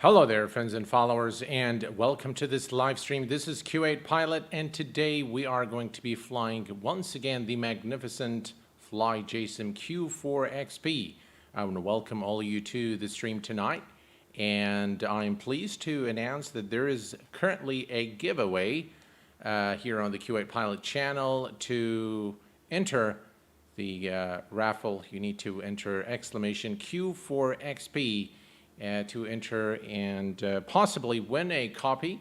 Hello there, friends and followers, and welcome to this live stream. This is Q8Pilot, and today we are going to be flying once again the magnificent FlyJSim Q4XP. I want to welcome all of you to the stream tonight, and I'm pleased to announce that there is currently a giveaway here on the Q8Pilot channel. To enter the raffle, you need to enter exclamation Q4XP to enter and possibly win a copy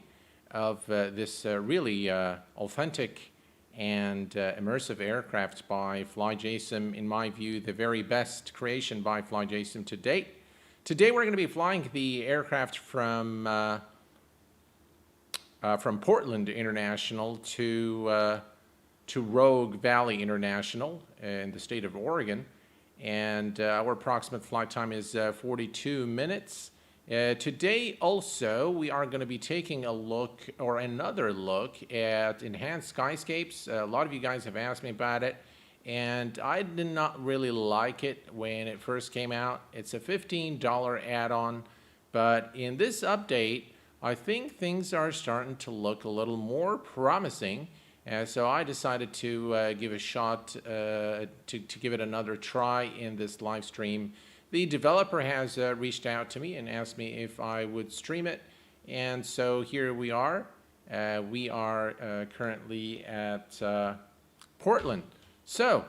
of this really authentic and immersive aircraft by FlyJSim. In my view, the very best creation by FlyJSim to date. Today we're going to be flying the aircraft from Portland International to Rogue Valley International in the state of Oregon. And our approximate flight time is 42 minutes. Today also we are going to be taking a look, or another look, at enhanced skyscapes. A lot of you guys have asked me about it, and I did not really like it when it first came out. It's a $15 add-on, but in this update I think things are starting to look a little more promising. So I decided to give a shot, to give it another try in this live stream. The developer has reached out to me and asked me if I would stream it, and so here we are. We are currently at Portland. So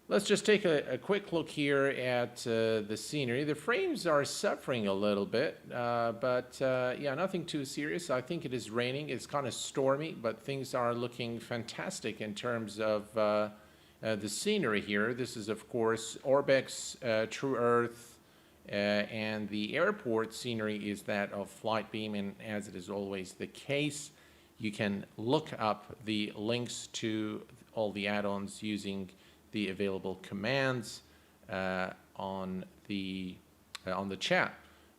let's just take a quick look here at the scenery. The frames are suffering a little bit, but yeah, nothing too serious. I think it is raining. It's kind of stormy, but things are looking fantastic in terms of the scenery here. This is, of course, Orbex, True Earth, and the airport scenery is that of Flightbeam, and as it is always the case, you can look up the links to all the add-ons using the available commands on the chat.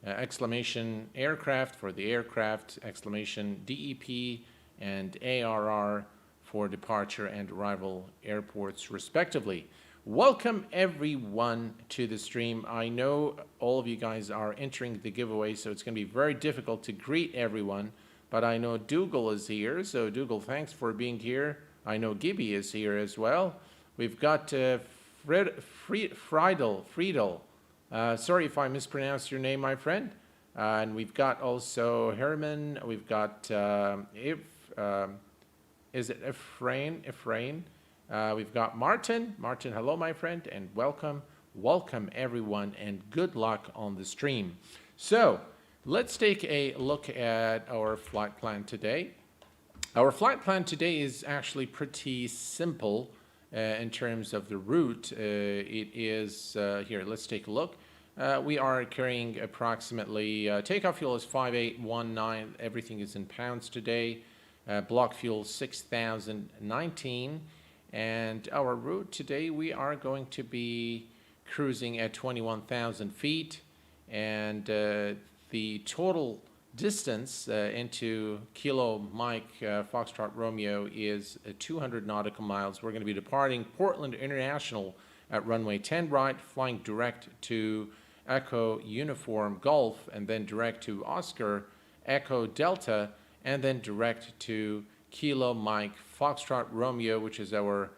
Exclamation aircraft for the aircraft, exclamation DEP and ARR for departure and arrival airports respectively. Welcome everyone to the stream. I know all of you guys are entering the giveaway, so it's going to be very difficult to greet everyone, but I know Dougal is here, so Dougal, thanks for being here. I know Gibby is here as well. We've got Friedel. Sorry if I mispronounced your name, my friend. And we've got also Herman. We've got is it Efrain? We've got Martin. Martin, hello, my friend, and welcome. Welcome, everyone, and good luck on the stream. So let's take a look at our flight plan today. Our flight plan today is actually pretty simple. In terms of the route, it is here. Let's take a look. We are carrying approximately takeoff fuel is 5819. Everything is in pounds today. Block fuel 6019, and our route today, we are going to be cruising at 21,000 feet, and the total distance into Kilo Mike Foxtrot Romeo is 200 nautical miles. We're going to be departing Portland International at runway 10 right, flying direct to Echo Uniform Golf, and then direct to Oscar Echo Delta, and then direct to Kilo Mike Foxtrot Romeo, which is our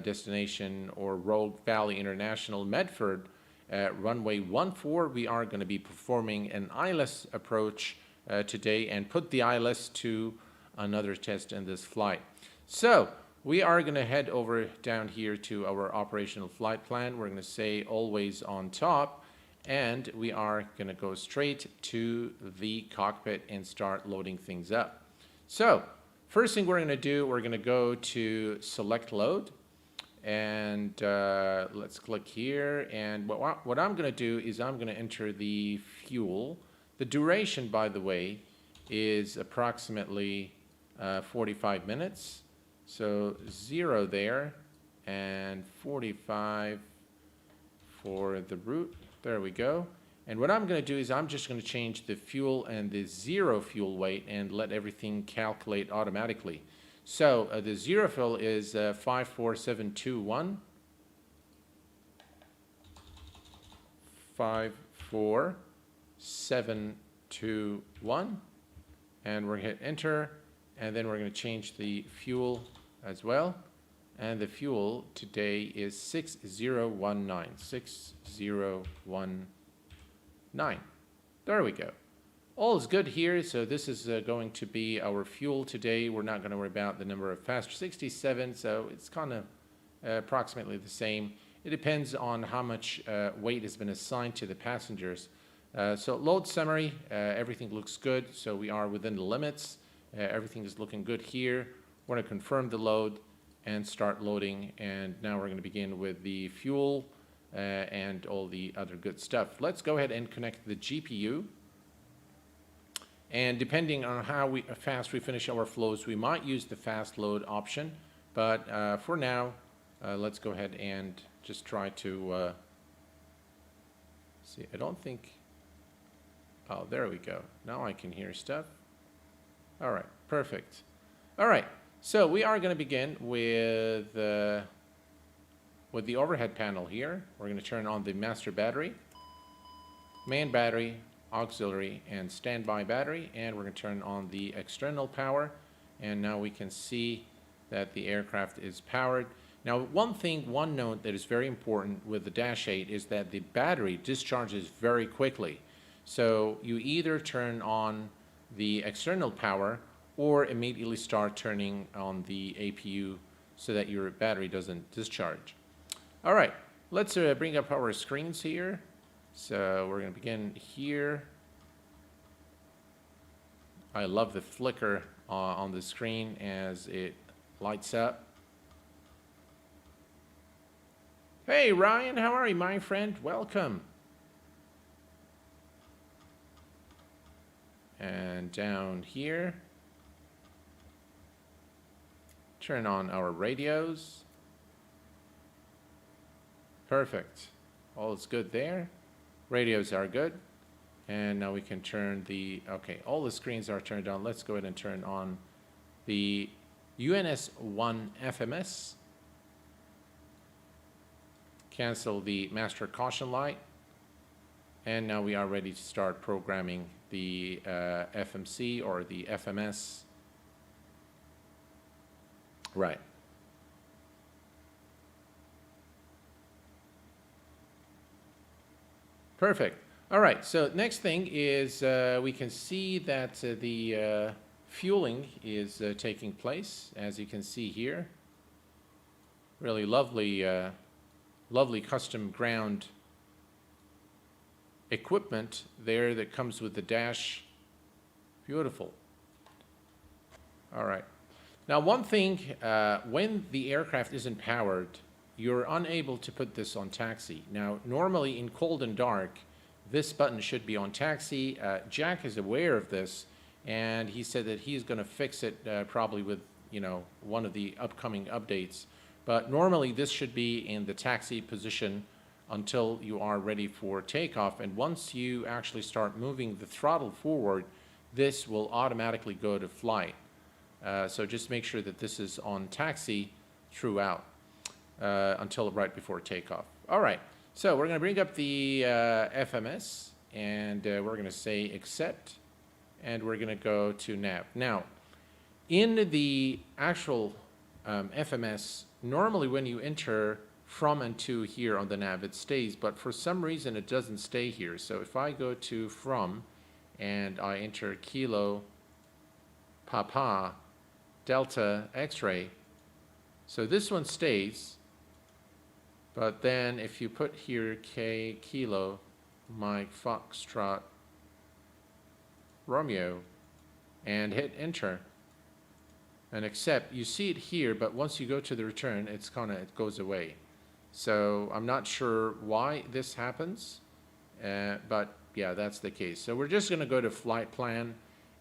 destination, or Rogue Valley International Medford. At runway 14, we are going to be performing an ILS approach today, and put the ILS to another test in this flight. So we are going to head over down here to our operational flight plan. We're going to say always on top, and we are going to go straight to the cockpit and start loading things up. So first thing we're going to do, we're going to go to select load, and let's click here, and what I'm going to do is I'm going to enter the fuel. The duration, by the way, is approximately 45 minutes. So 0 there, and 45 for the route. There we go. And what I'm going to do is I'm just going to change the fuel and the 0 fuel weight and let everything calculate automatically. So the 0 fuel is 54721. 54721. 2, 1. And we're going to hit enter. And then we're going to change the fuel as well. And the fuel today is 6019. 6019. There we go. All is good here. So this is going to be our fuel today. We're not going to worry about the number of passengers. 67. So it's kind of approximately the same. It depends on how much weight has been assigned to the passengers. So load summary, everything looks good. So we are within the limits. Everything is looking good here. We're going to confirm the load and start loading. And now we're going to begin with the fuel and all the other good stuff. Let's go ahead and connect the GPU. And depending on how fast we finish our flows, we might use the fast load option. But for now, let's go ahead and just try to see. I don't think. Oh, there we go. Now I can hear stuff. All right, perfect. All right, so we are going to begin with the overhead panel here. We're going to turn on the master battery, main battery, auxiliary, and standby battery, and we're going to turn on the external power. And now we can see that the aircraft is powered. Now, one note that is very important with the Dash 8 is that the battery discharges very quickly. So you either turn on the external power or immediately start turning on the APU so that your battery doesn't discharge. All right, let's bring up our screens here. So we're going to begin here. I love the flicker on the screen as it lights up. Hey, Ryan, how are you, my friend? Welcome. And down here, turn on our radios. Perfect. All is good there. Radios are good. And now we can turn okay, all the screens are turned on. Let's go ahead and turn on the UNS-1 FMS. Cancel the master caution light. And now we are ready to start programming the FMC or the FMS. Right. Perfect. All right, so next thing is we can see that the fueling is taking place, as you can see here. Really lovely, lovely custom ground equipment there that comes with the Dash. Beautiful. All right. Now, one thing, when the aircraft isn't powered, you're unable to put this on taxi. Now, normally in cold and dark, this button should be on taxi. Jack is aware of this, and he said that he's going to fix it probably with, one of the upcoming updates. But normally this should be in the taxi position until you are ready for takeoff. And once you actually start moving the throttle forward, this will automatically go to flight. So just make sure that this is on taxi throughout until right before takeoff. All right, so we're going to bring up the FMS, and we're going to say accept, and we're going to go to nav. Now, in the actual FMS, normally when you enter from and to here on the nav, it stays, but for some reason it doesn't stay here. So if I go to from and I enter Kilo Papa Delta X-ray, so this one stays, but then if you put here K Kilo Mike Foxtrot Romeo and hit enter and accept, you see it here, but once you go to the return, it goes away. So I'm not sure why this happens, but yeah, that's the case. So we're just going to go to flight plan,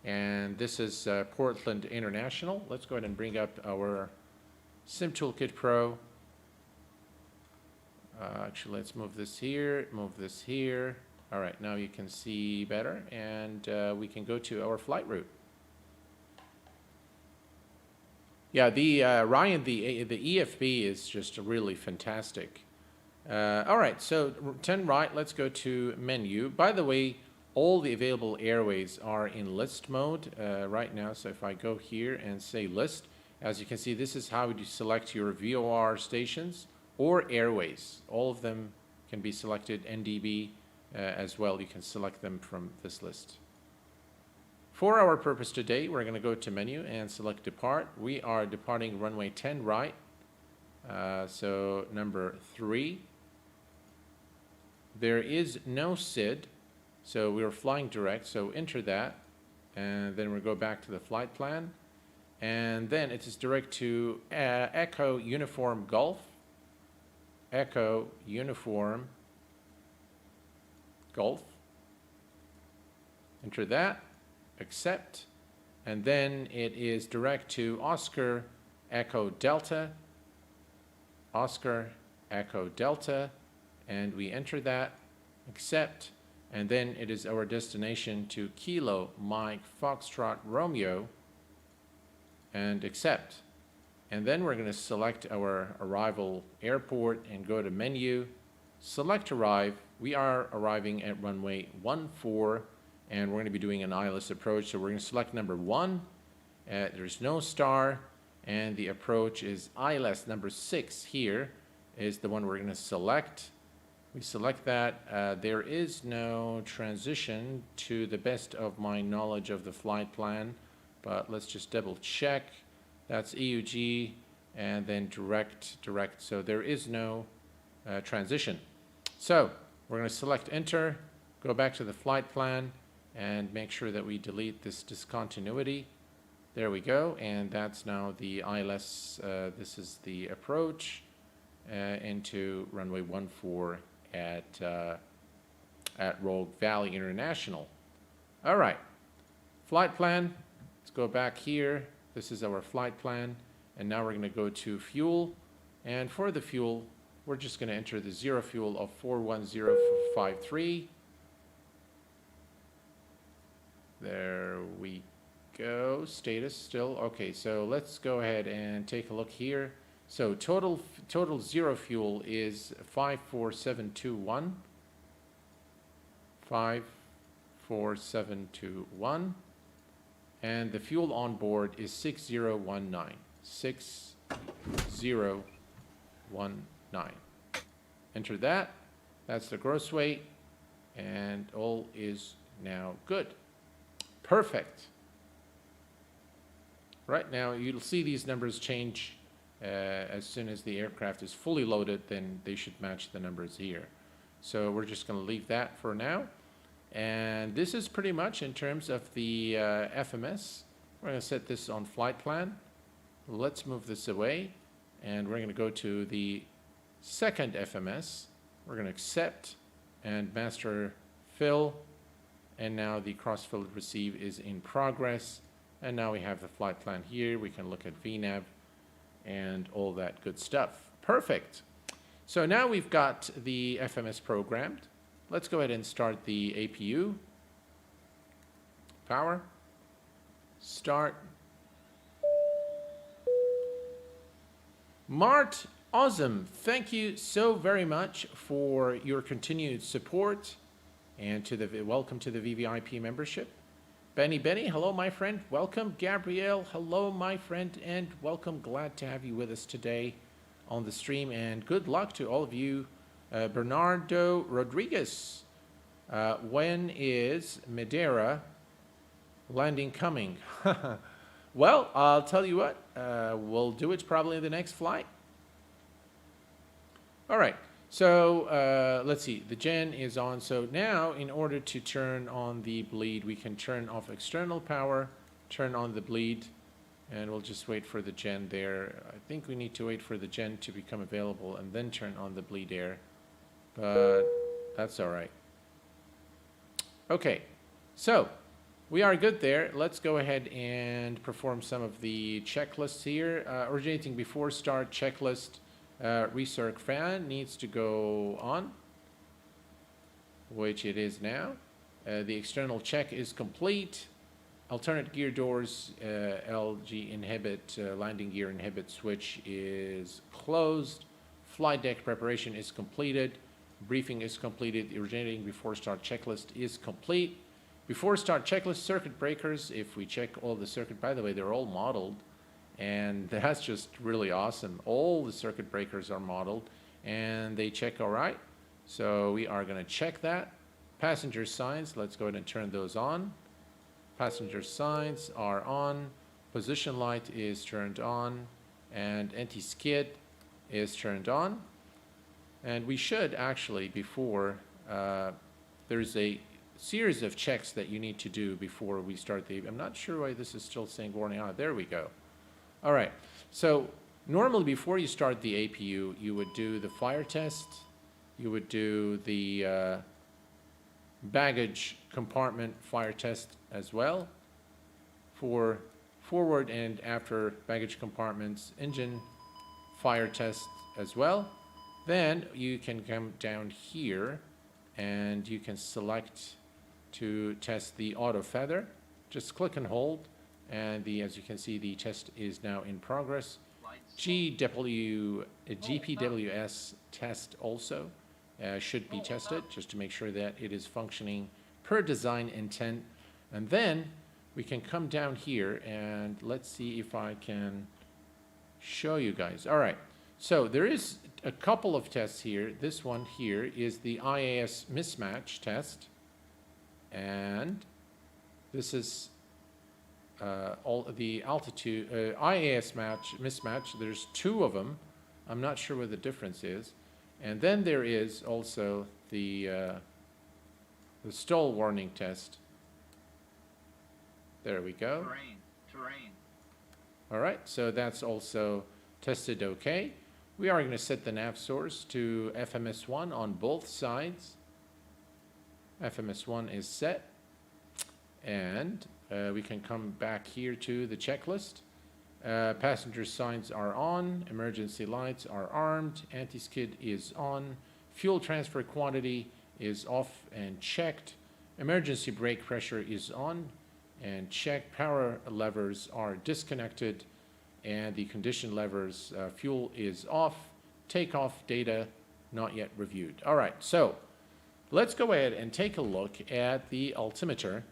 and this is Portland International. Let's go ahead and bring up our Sim Toolkit Pro. Actually, let's move this here, move this here. All right, now you can see better, and we can go to our flight route. Yeah, the Ryan, the EFB is just really fantastic. All right, so 10 right, let's go to menu. By the way, all the available airways are in list mode right now. So if I go here and say list, as you can see, this is how you select your VOR stations or airways. All of them can be selected, NDB as well. You can select them from this list. For our purpose today, we're going to go to menu and select depart. We are departing runway 10 right. So number 3. There is no SID, so we're flying direct, so enter that, and then we'll go back to the flight plan, and then it is direct to Echo Uniform Golf, Echo Uniform Golf, enter that, accept, and then it is direct to Oscar Echo Delta, Oscar Echo Delta, and we enter that, accept, and then it is our destination to Kilo Mike Foxtrot Romeo, and accept. And then we're going to select our arrival airport and go to menu, select arrive. We are arriving at runway 14, and we're going to be doing an ILS approach, so we're going to select number 1. There's no star, and the approach is ILS number 6 here is the one we're going to select. We select that. There is no transition to the best of my knowledge of the flight plan, but let's just double check. That's EUG and then direct. So there is no transition. So we're going to select enter, go back to the flight plan, and make sure that we delete this discontinuity. There we go, and that's now the ILS. This is the approach into runway 14 at Rogue Valley International. All right, flight plan. Let's go back here. This is our flight plan, and now we're going to go to fuel. And for the fuel, we're just going to enter the zero fuel of 41053. There we go. Status still okay. So let's go ahead and take a look here. So total zero fuel is 54721. 54721. And the fuel on board is 6019. 6019. Enter that. That's the gross weight. And all is now good. Perfect. Right now, you'll see these numbers change as soon as the aircraft is fully loaded, then they should match the numbers here. So we're just going to leave that for now. And this is pretty much in terms of the FMS. We're going to set this on flight plan. Let's move this away. And we're going to go to the second FMS. We're going to accept and master fill. And now the cross-fill receive is in progress. And now we have the flight plan here. We can look at VNAV and all that good stuff. Perfect. So now we've got the FMS programmed. Let's go ahead and start the APU. Power. Start. Mart, awesome. Thank you so very much for your continued support and to the welcome to the VVIP membership. Benny, hello, my friend. Welcome. Gabrielle, hello, my friend, and welcome. Glad to have you with us today on the stream, and good luck to all of you. Bernardo Rodriguez, when is Madeira landing coming? Well, I'll tell you what, we'll do it probably the next flight. All right. So let's see, the gen is on. So now in order to turn on the bleed, we can turn off external power, turn on the bleed, and we'll just wait for the gen there. I think we need to wait for the gen to become available and then turn on the bleed air, but that's all right. Okay, so we are good there. Let's go ahead and perform some of the checklists here. Originating before start checklist. Recirc fan needs to go on, which it is now. The external check is complete. Alternate gear doors, LG inhibit, landing gear inhibit switch is closed. Flight deck preparation is completed. Briefing is completed. The originating before start checklist is complete. Before start checklist, circuit breakers. If we check all the circuit, by the way, they're all modeled, and that's just really awesome. All the circuit breakers are modeled, and they check all right. So we are going to check that. Passenger signs, let's go ahead and turn those on. Passenger signs are on. Position light is turned on, and anti-skid is turned on. And we should actually, before, there's a series of checks that you need to do before we start the, I'm not sure why this is still saying warning on. There we go. All right, so normally before you start the APU, you would do the fire test, you would do the baggage compartment fire test as well for forward and after baggage compartments, engine fire test as well. Then you can come down here and you can select to test the auto feather. Just click and hold, and as you can see, the test is now in progress. GPWS test also should be tested just to make sure that it is functioning per design intent. And then we can come down here and let's see if I can show you guys. All right, so there is a couple of tests here. This one here is the IAS mismatch test, and this is all the altitude IAS mismatch. There's two of them. I'm not sure what the difference is. And then there is also the stall warning test. There we go. Terrain. All right, so that's also tested okay. We are going to set the nav source to FMS1 on both sides. FMS1 is set, and we can come back here to the checklist. Passenger signs are on, emergency lights are armed, anti-skid is on, fuel transfer quantity is off and checked, emergency brake pressure is on and checked, power levers are disconnected, and the condition levers, fuel is off, takeoff data not yet reviewed. All right, so let's go ahead and take a look at the altimeter.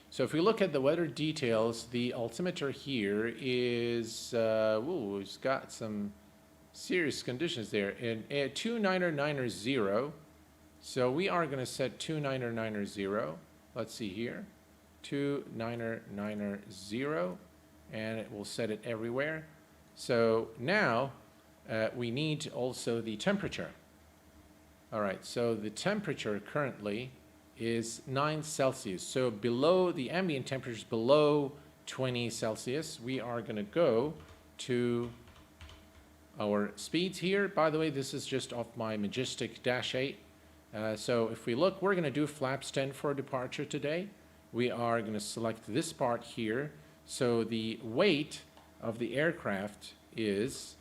So if we look at the weather details, the altimeter here is, it's got some serious conditions there. In 29990, so we are going to set 29990. Let's see here, 29990, and it will set it everywhere. So now we need also the temperature. All right, so the temperature currently is 9 Celsius. So below, the ambient temperature is below 20 Celsius. We are going to go to our speeds here. By the way, this is just off my Majestic Dash 8. So if we look, we're going to do flaps 10 for departure today. We are going to select this part here. So the weight of the aircraft is,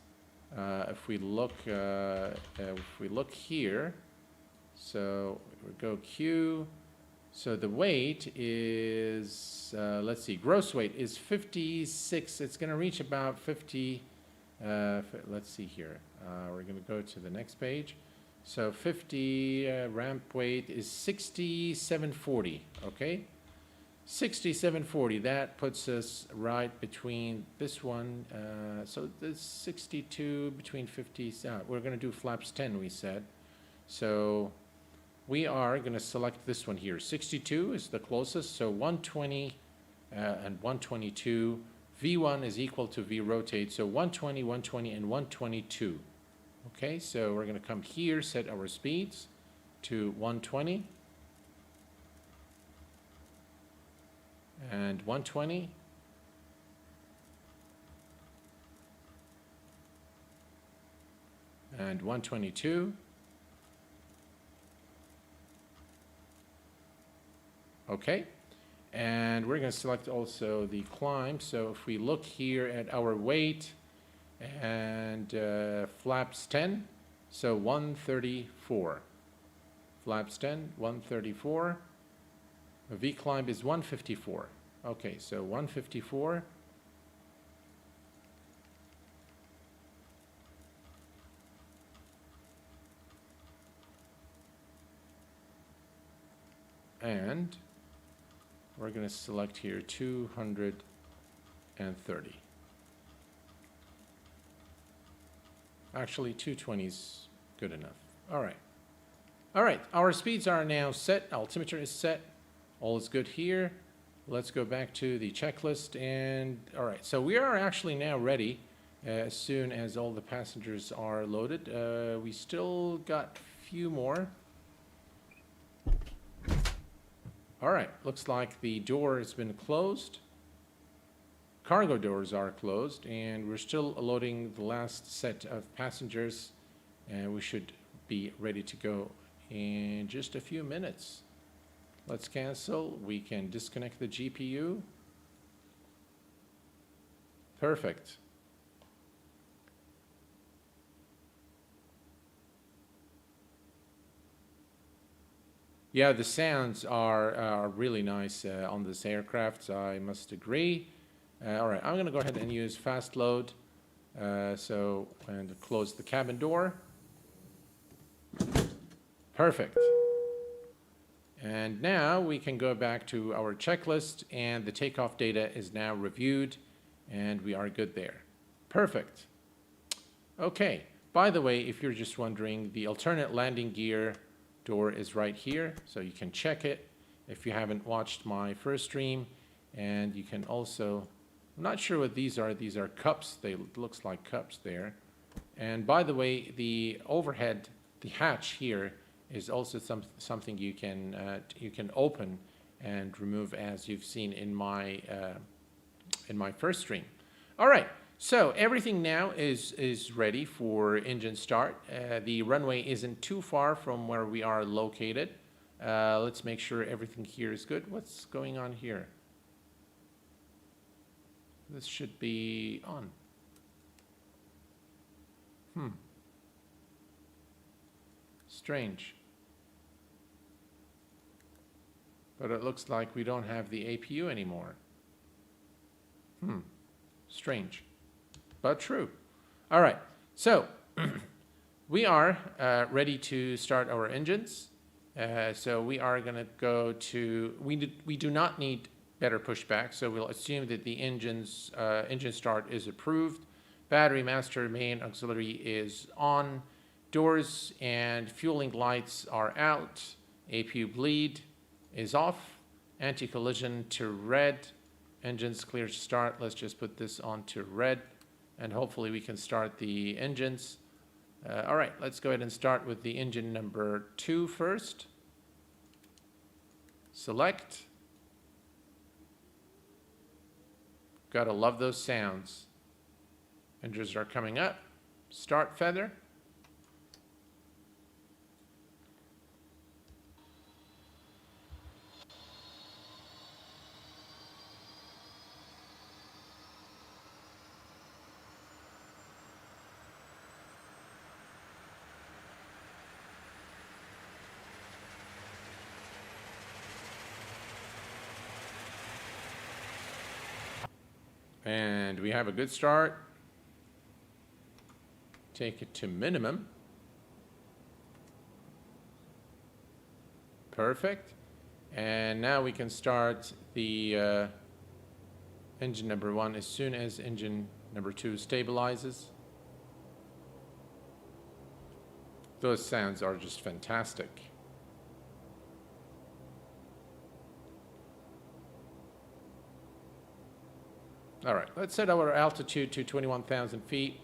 if we look here, so we go Q. So the weight is, let's see, gross weight is 56. It's going to reach about 50. Let's see here. We're going to go to the next page. So 50 ramp weight is 6740. Okay, 6740. That puts us right between this one. So this 62 between 50. We're going to do flaps 10. We said. So we are going to select this one here. 62 is the closest, so 120 and 122. V1 is equal to V rotate, so 120, 120, and 122. Okay, so we're going to come here, set our speeds to 120 and 120. And 122. Okay, and we're going to select also the climb. So if we look here at our weight and flaps 10, so 134. Flaps 10, 134. V climb is 154. Okay, so 154. And we're going to select here 230. Actually, 220 is good enough. All right. All right, our speeds are now set. Altimeter is set. All is good here. Let's go back to the checklist. And all right, so we are actually now ready as soon as all the passengers are loaded. We still got a few more. All right, looks like the door has been closed. Cargo doors are closed, and we're still loading the last set of passengers, and we should be ready to go in just a few minutes. Let's cancel. We can disconnect the GPU. Perfect. Yeah, the sounds are really nice on this aircraft, I must agree. All right, I'm going to go ahead and use fast load. And close the cabin door. Perfect. And now we can go back to our checklist, and the takeoff data is now reviewed, and we are good there. Perfect. Okay, by the way, if you're just wondering, the alternate landing gear door is right here, so you can check it if you haven't watched my first stream. And you can also, I'm not sure what these are cups. Looks like cups there. And by the way, the overhead, the hatch here is also something you can open and remove, as you've seen in my first stream. All right, so everything now is ready for engine start. The runway isn't too far from where we are located. Let's make sure everything here is good. What's going on here? This should be on. Strange. But it looks like we don't have the APU anymore. Strange, but true. All right, so we are ready to start our engines. So we are going to go to, we do not need better pushback, so we'll assume that the engine start is approved. Battery master main auxiliary is on. Doors and fueling lights are out. APU bleed is off. Anti-collision to red. Engines clear to start. Let's just put this on to red, and hopefully we can start the engines. All right, let's go ahead and start with the engine number 2 first. Select. Gotta love those sounds. Engines are coming up. Start feather. And we have a good start. Take it to minimum. Perfect. And now we can start the engine number 1 as soon as engine number 2 stabilizes. Those sounds are just fantastic. All right, let's set our altitude to 21,000 feet.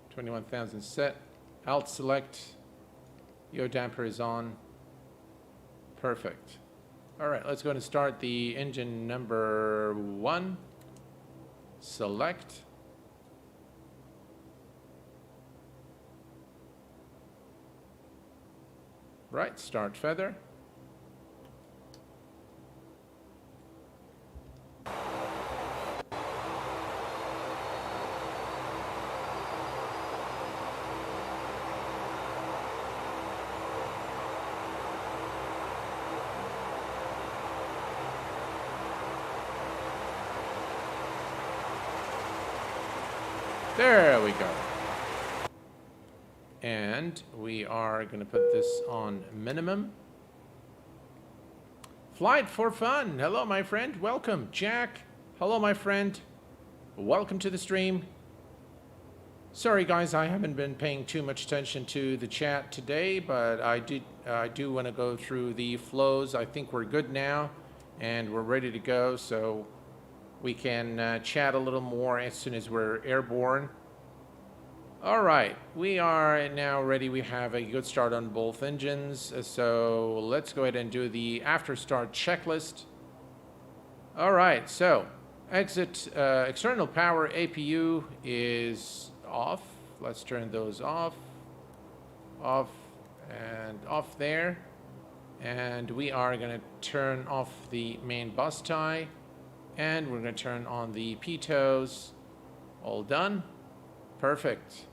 21,000 set. Alt select. Yaw damper is on. Perfect. All right, let's go ahead and start the engine number 1. Select. Right, start feather. There we go. And we are going to put this on minimum. Flight for fun. Hello, my friend. Welcome. Jack. Hello, my friend. Welcome to the stream. Sorry, guys, I haven't been paying too much attention to the chat today, but I do want to go through the flows. I think we're good now, and we're ready to go, so we can chat a little more as soon as we're airborne. All right, we are now ready. We have a good start on both engines, so let's go ahead and do the after start checklist. All right, so exit external power APU is off. Let's turn those off, and off there. And we are going to turn off the main bus tie, and we're going to turn on the pitos. All done. Perfect.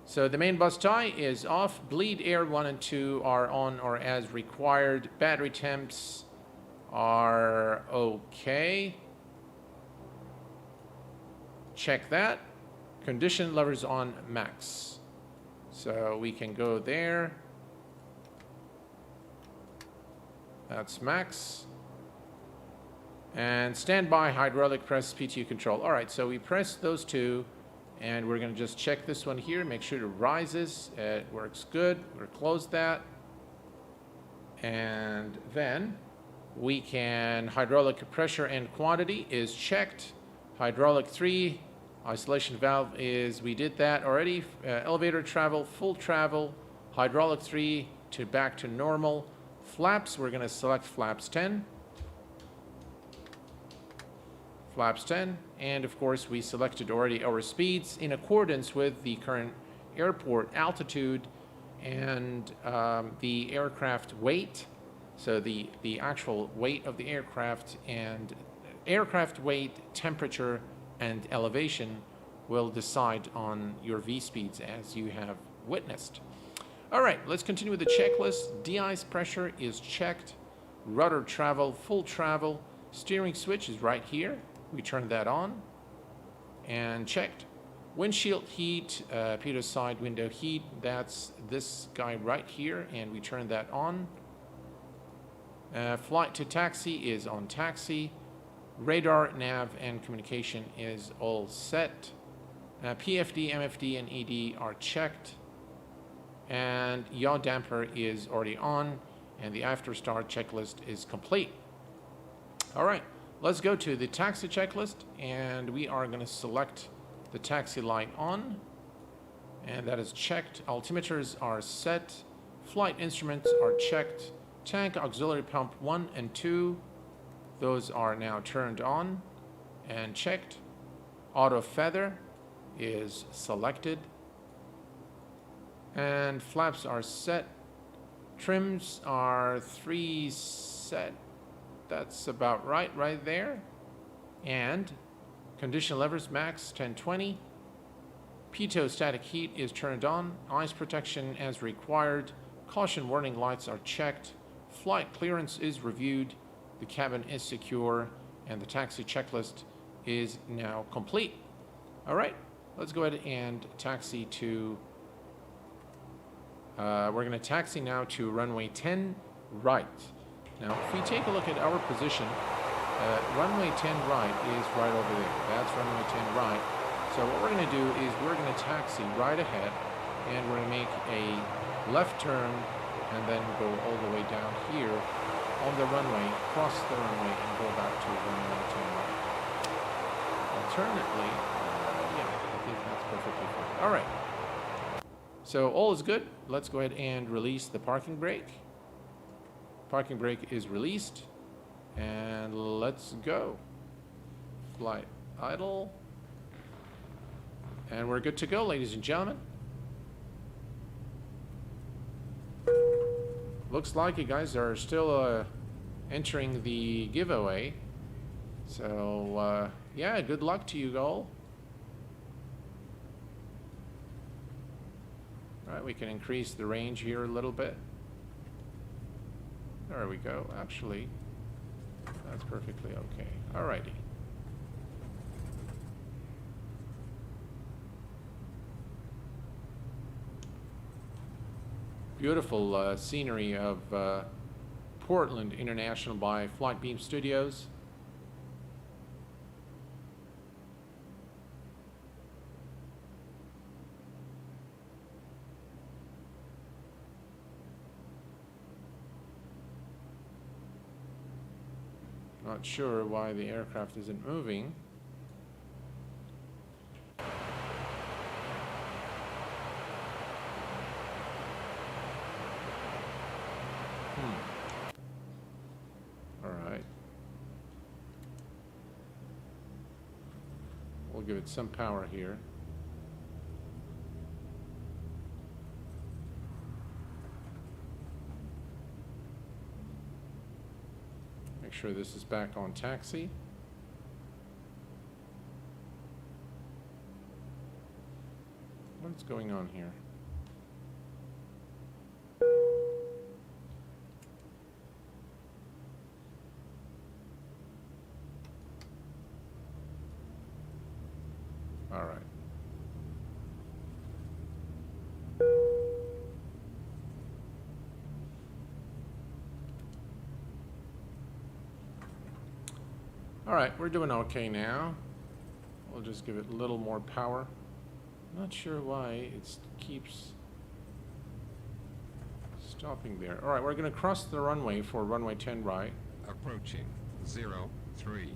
So the main bus tie is off. Bleed air 1 and 2 are on or as required. Battery temps are okay. Check that. Condition levers on max. So we can go there. That's max. And standby hydraulic press PTU control. All right, so we press those two, and we're going to just check this one here, make sure it rises. It works good. We're going to close that. And then we can, hydraulic pressure and quantity is checked. Hydraulic 3, isolation valve is, we did that already. Elevator travel, full travel. Hydraulic 3 to back to normal. Flaps, we're going to select flaps 10. Flaps 10. And of course, we selected already our speeds in accordance with the current airport altitude and the aircraft weight. So the actual weight of the aircraft, and aircraft weight, temperature, and elevation will decide on your V-speeds as you have witnessed. All right, let's continue with the checklist. De-ice pressure is checked. Rudder travel, full travel. Steering switch is right here. We turn that on and checked. Windshield heat, pitot side window heat, that's this guy right here, and we turn that on. Flight to taxi is on taxi. Radar, nav, and communication is all set. PFD, MFD, and ED are checked. And yaw damper is already on, and the after start checklist is complete. All right, let's go to the taxi checklist, and we are going to select the taxi light on, and that is checked. Altimeters are set. Flight instruments are checked. Tank auxiliary pump 1 and 2, those are now turned on and checked. Auto feather is selected. And flaps are set. Trims are 3 set. That's about right there. And condition levers max 1020. Pitot static heat is turned on. Ice protection as required. Caution warning lights are checked. Flight clearance is reviewed. The cabin is secure, and the taxi checklist is now complete. All right, let's go ahead and taxi to, we're going to taxi now to runway 10 right. Now, if we take a look at our position, runway 10 right is right over there. That's runway 10 right. So what we're going to do is we're going to taxi right ahead, and we're going to make a left turn and then go all the way down here on the runway, cross the runway, and go back to runway 10 right. Alternately, yeah, I think that's perfectly fine. All right. So all is good. Let's go ahead and release the parking brake. Parking brake is released, and let's go. Flight idle. And we're good to go, ladies and gentlemen. Looks like you guys are still entering the giveaway. So, yeah, good luck to you all. All right, we can increase the range here a little bit. There we go. Actually, that's perfectly okay. All righty. Beautiful scenery of Portland International by FlyJSim Studios. Not sure why the aircraft isn't moving. All right. We'll give it some power here. Make sure this is back on taxi. What's going on here? All right. All right, we're doing okay now. We'll just give it a little more power. Not sure why it keeps stopping there. All right, we're going to cross the runway for runway 10 right. Approaching 03.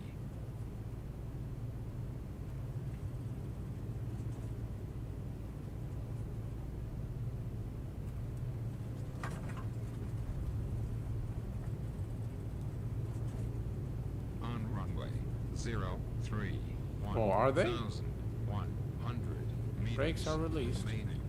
On runway 03. Oh, are they? 1,100 meters. Brakes are released. Remaining.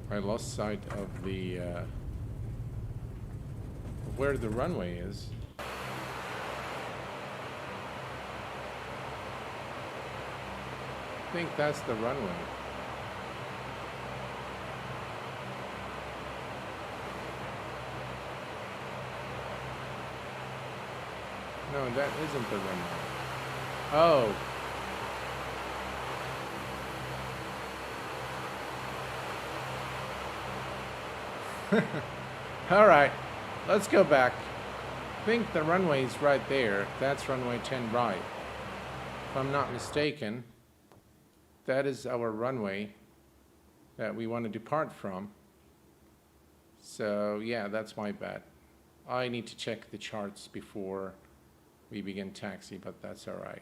I lost sight of the where the runway is. I think that's the runway. No, that isn't the runway. Oh. All right, let's go back. I think the runway's right there. That's runway 10 right. If I'm not mistaken, that is our runway that we want to depart from. So yeah, that's my bad. I need to check the charts before we begin taxi, but that's all right.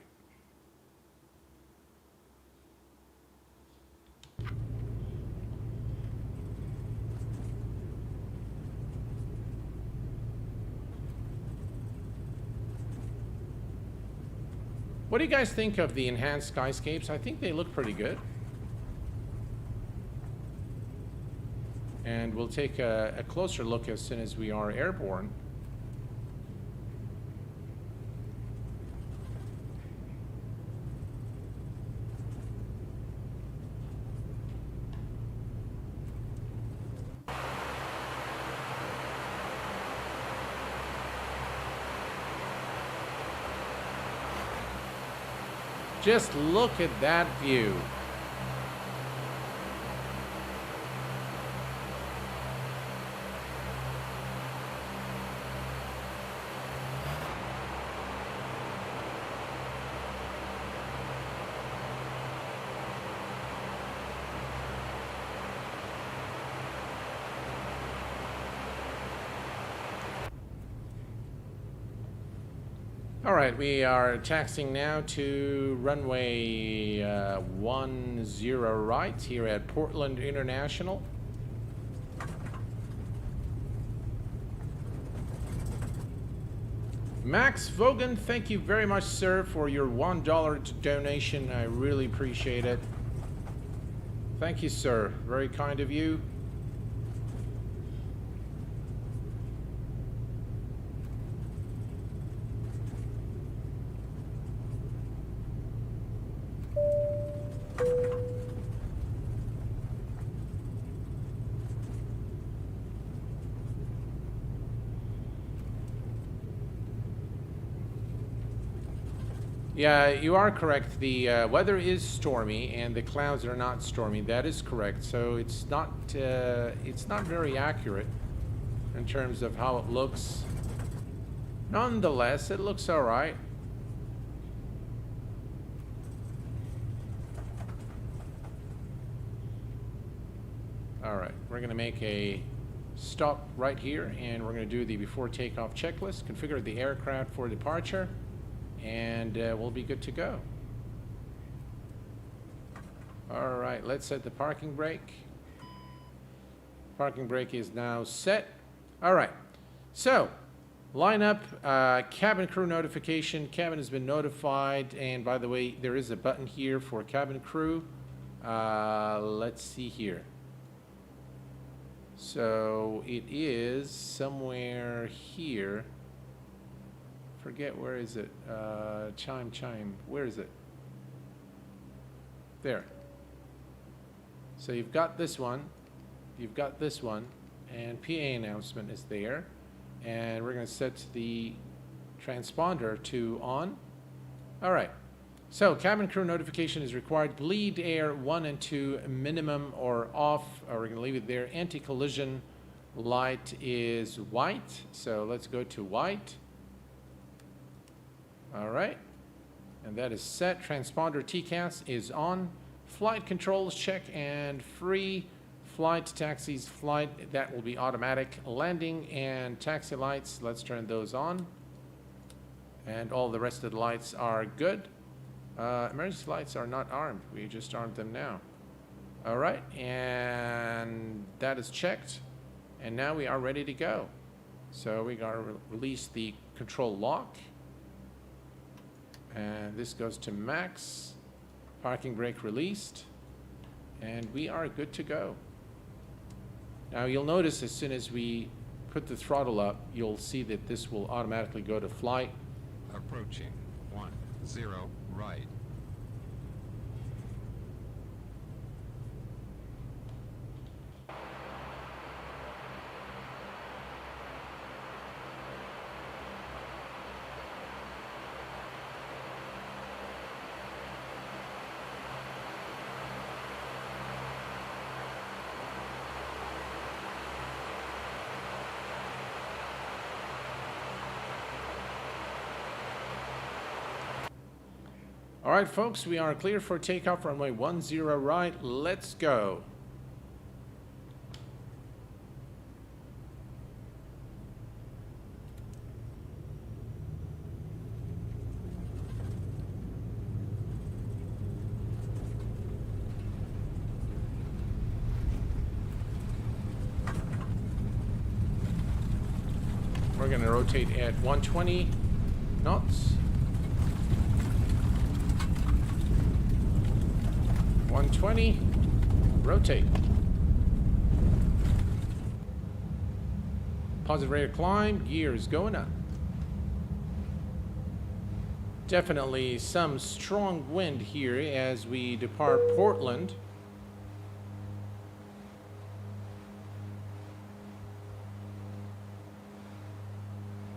What do you guys think of the enhanced skyscapes? I think they look pretty good. And we'll take a closer look as soon as we are airborne. Just look at that view. All right, we are taxiing now to runway 10 right here at Portland International. Max Vogan, thank you very much, sir, for your $1 donation. I really appreciate it. Thank you, sir. Very kind of you. Yeah, you are correct. The weather is stormy, and the clouds are not stormy. That is correct. So it's not very accurate in terms of how it looks. Nonetheless, it looks all right. All right, we're going to make a stop right here, and we're going to do the before takeoff checklist, configure the aircraft for departure, and we'll be good to go. All right, let's set the parking brake. Parking brake is now set. All right, so line up, cabin crew notification. Cabin has been notified, and by the way, there is a button here for cabin crew. Let's see here. So it is somewhere here. Forget, where is it? Chime. Where is it? There. So you've got this one. You've got this one. And PA announcement is there. And we're going to set the transponder to on. All right. So cabin crew notification is required. Bleed air 1 and 2 minimum or off. We're going to leave it there. Anti-collision light is white. So let's go to white. All right. And that is set. Transponder TCAS is on. Flight controls check and free. Flight taxis flight, that will be automatic. Landing and taxi lights, let's turn those on. And all the rest of the lights are good. Emergency lights are not armed. We just armed them now. All right, and that is checked. And now we are ready to go. So we gotta release the control lock. And this goes to max. Parking brake released. And we are good to go. Now you'll notice as soon as we put the throttle up, you'll see that this will automatically go to flight. Approaching 10 right. All right, folks, we are clear for takeoff, runway 10 right. Let's go. We're going to rotate at 120 knots. 120, rotate. Positive rate of climb, gears going up. Definitely some strong wind here as we depart Portland.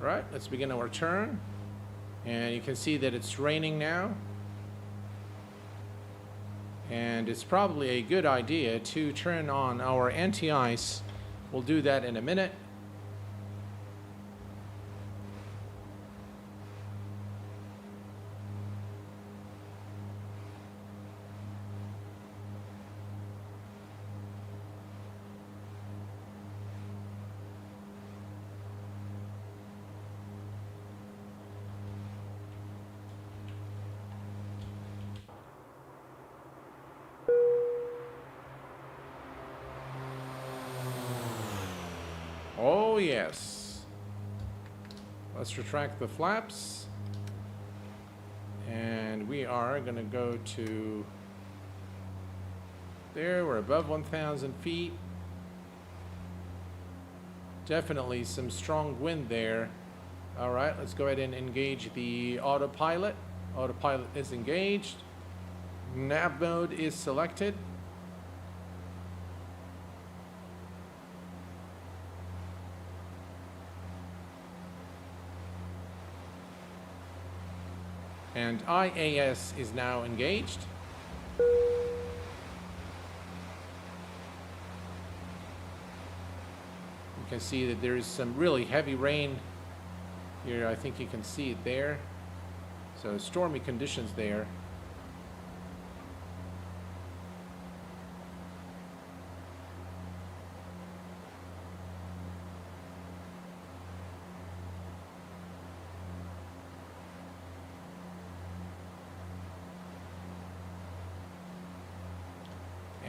All right, let's begin our turn. And you can see that it's raining now. And it's probably a good idea to turn on our anti-ice. We'll do that in a minute. Oh yes. Let's retract the flaps. And we are going to go to there. We're above 1,000 feet. Definitely some strong wind there. All right, let's go ahead and engage the autopilot. Autopilot is engaged. Nav mode is selected. And IAS is now engaged. You can see that there is some really heavy rain here. I think you can see it there. So stormy conditions there.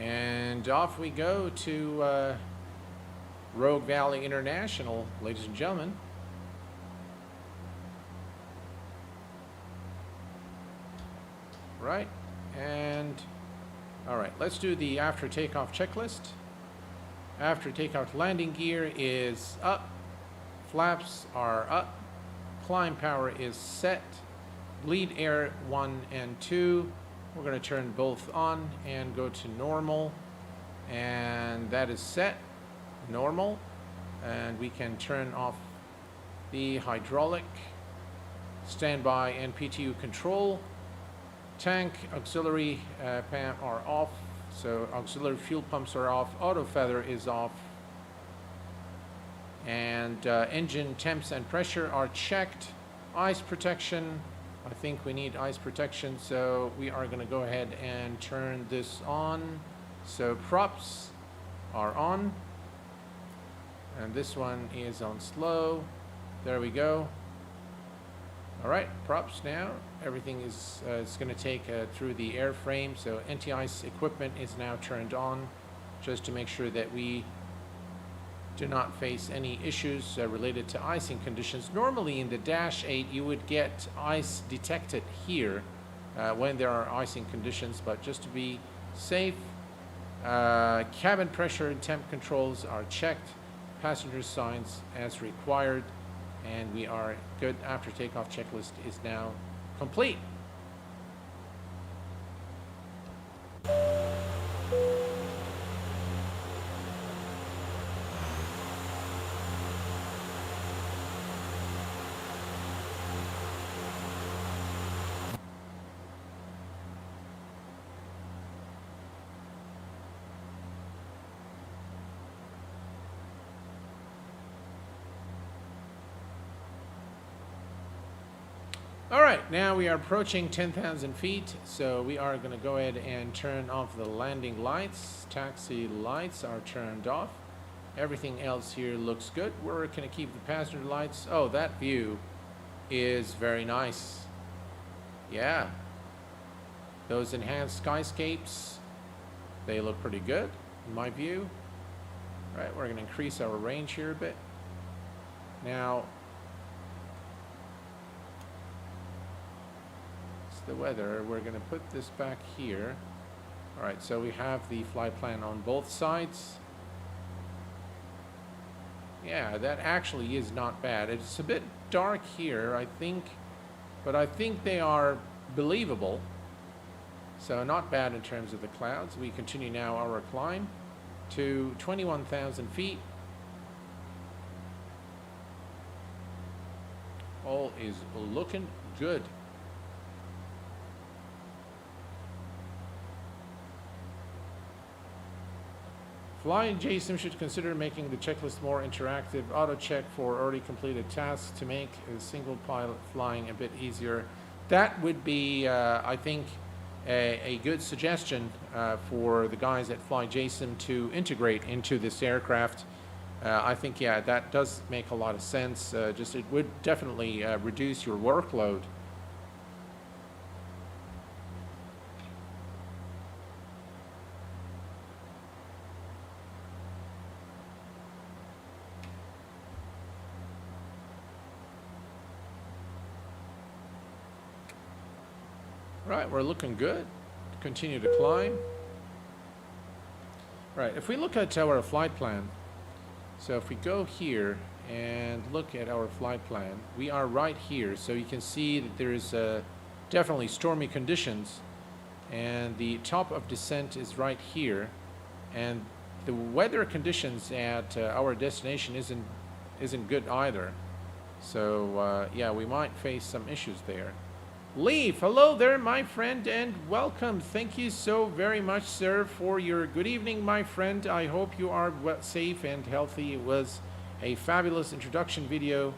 And off we go to Rogue Valley International, ladies and gentlemen. Right, and all right, let's do the after takeoff checklist. After takeoff landing gear is up, flaps are up, climb power is set, bleed air 1 and 2. We're going to turn both on and go to normal, and that is set, normal, and we can turn off the hydraulic, standby and PTU control. Tank auxiliary pump are off, so auxiliary fuel pumps are off, auto feather is off, and engine temps and pressure are checked. Ice protection, I think we need ice protection, so we are going to go ahead and turn this on. So props are on, and this one is on slow. There we go. All right, props now. Everything is going to take through the airframe, so anti-ice equipment is now turned on, just to make sure that we do not face any issues related to icing conditions. Normally in the Dash 8 you would get ice detected here when there are icing conditions, but just to be safe, cabin pressure and temp controls are checked, passenger signs as required, and we are good. After takeoff checklist is now complete. All right, now we are approaching 10,000 feet, so we are going to go ahead and turn off the landing lights. Taxi lights are turned off. Everything else here looks good. We're going to keep the passenger lights. Oh, that view is very nice. Yeah. Those enhanced skyscapes, they look pretty good in my view. All right, we're going to increase our range here a bit. Now, the weather, we're going to put this back here. All right, so we have the flight plan on both sides. Yeah, that actually is not bad. It's a bit dark here, I think, but I think they are believable. So not bad in terms of the clouds. We continue now our climb to 21,000 feet. All is looking good. FlyJSim should consider making the checklist more interactive. Auto check for already completed tasks to make a single pilot flying a bit easier. That would be, I think, a good suggestion for the guys at FlyJSim to integrate into this aircraft. I think, yeah, that does make a lot of sense. Just it would definitely reduce your workload. Right, we're looking good. Continue to climb. Right, if we look at our flight plan, so if we go here and look at our flight plan, we are right here. So you can see that there is definitely stormy conditions, and the top of descent is right here, and the weather conditions at our destination isn't good either. So yeah, we might face some issues there. Leaf, hello there, my friend, and welcome. Thank you so very much, sir, for your good evening, my friend. I hope you are safe and healthy. It was a fabulous introduction video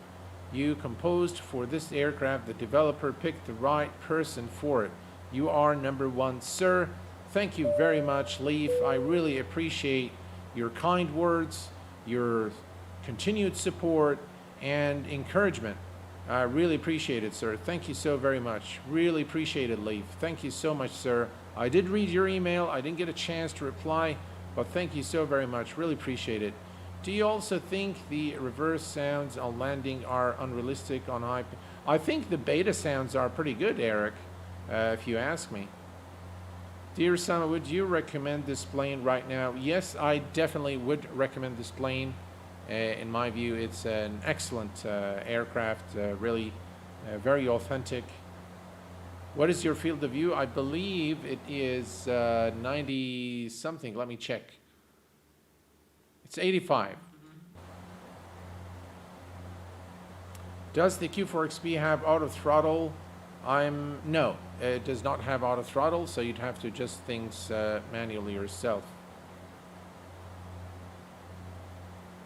you composed for this aircraft. The developer picked the right person for it. You are number one, sir. Thank you very much, Leaf. I really appreciate your kind words, your continued support, and encouragement. I really appreciate it, sir. Thank you so very much. Really appreciate it, Leaf. Thank you so much, sir. I did read your email. I didn't get a chance to reply, but thank you so very much. Really appreciate it. Do you also think the reverse sounds on landing are unrealistic on high? I think the beta sounds are pretty good, Eric, if you ask me. Dear Sama, would you recommend this plane right now? Yes, I definitely would recommend this plane. In my view, it's an excellent aircraft, really very authentic. What is your field of view? I believe it is 90 something. Let me check. It's 85. Does the Q4XP have auto throttle? No, it does not have auto throttle, so you'd have to adjust things manually yourself.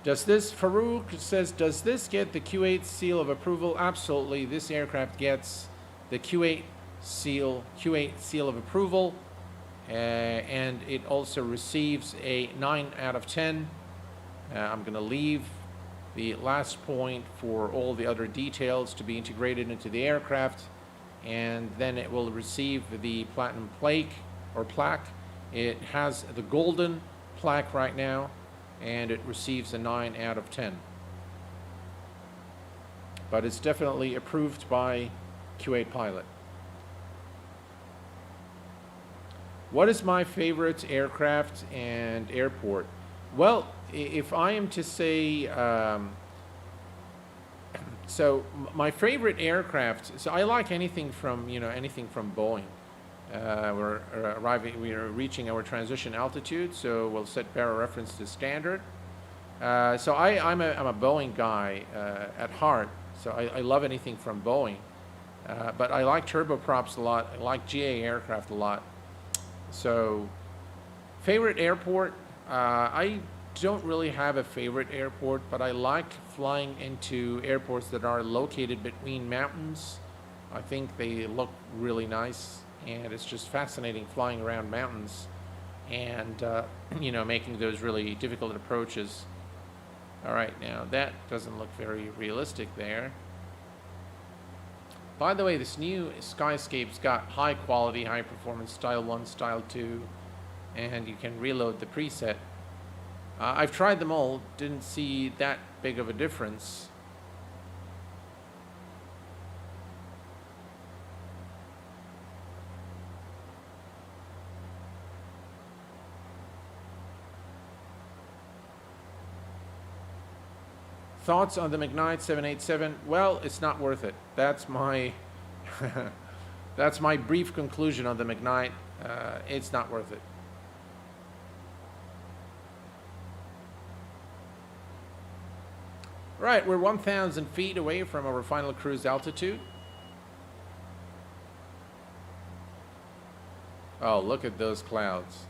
Does this, Farouk says, does this get the Q8 seal of approval? Absolutely. This aircraft gets the Q8 seal of approval, and it also receives a 9 out of 10. I'm going to leave the last point for all the other details to be integrated into the aircraft, and then it will receive the platinum plaque or plaque. It has the golden plaque right now, and it receives a 9 out of 10. But it's definitely approved by Q8Pilot. What is my favorite aircraft and airport? Well, if I am to say, so my favorite aircraft, so I like anything from, anything from Boeing. We are reaching our transition altitude, so we'll set barrel reference to standard. So I'm a Boeing guy at heart, so I love anything from Boeing. But I like turboprops a lot. I like GA aircraft a lot. So favorite airport, I don't really have a favorite airport, but I like flying into airports that are located between mountains. I think they look really nice, and it's just fascinating flying around mountains and making those really difficult approaches. All right, now that doesn't look very realistic there. By the way, this new Skyscape's got high quality, high performance, style 1, style 2, and you can reload the preset. I've tried them all, didn't see that big of a difference. Thoughts on the McKnight 787? Well, it's not worth it. That's my that's my brief conclusion on the McKnight. It's not worth it. Right, we're 1,000 feet away from our final cruise altitude. Oh, look at those clouds.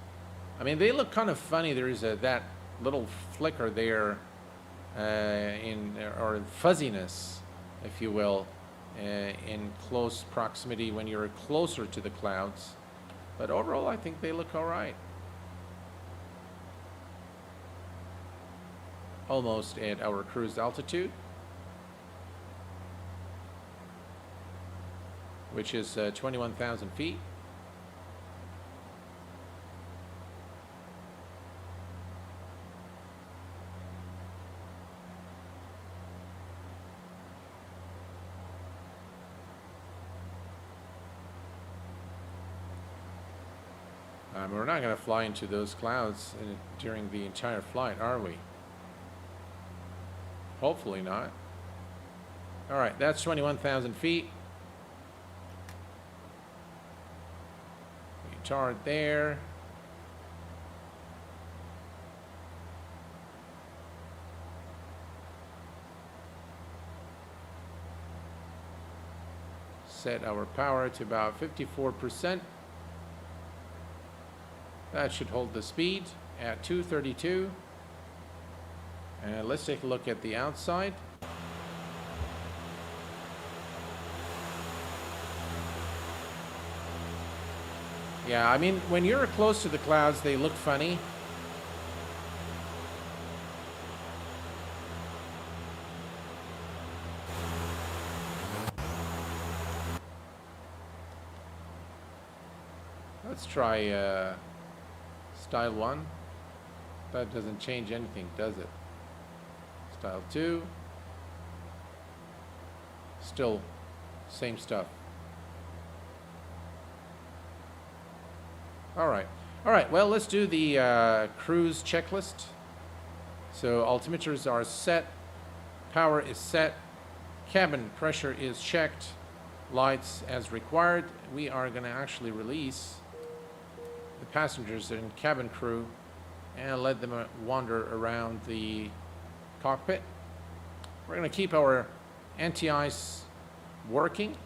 I mean, they look kind of funny. There's that little flicker there. Or fuzziness, if you will, in close proximity when you're closer to the clouds. But overall, I think they look all right. Almost at our cruise altitude, which is 21,000 feet. We're not going to fly into those clouds during the entire flight, are we? Hopefully not. All right, that's 21,000 feet. Retard there. Set our power to about 54%. That should hold the speed at 232. And let's take a look at the outside. Yeah, I mean, when you're close to the clouds, they look funny. Let's try Style 1. That doesn't change anything, does it? Style 2. Still same stuff. All right, well, let's do the cruise checklist. So altimeters are set, power is set, cabin pressure is checked, lights as required. We are going to actually release the passengers and cabin crew and let them wander around the cockpit. We're going to keep our anti-ice working.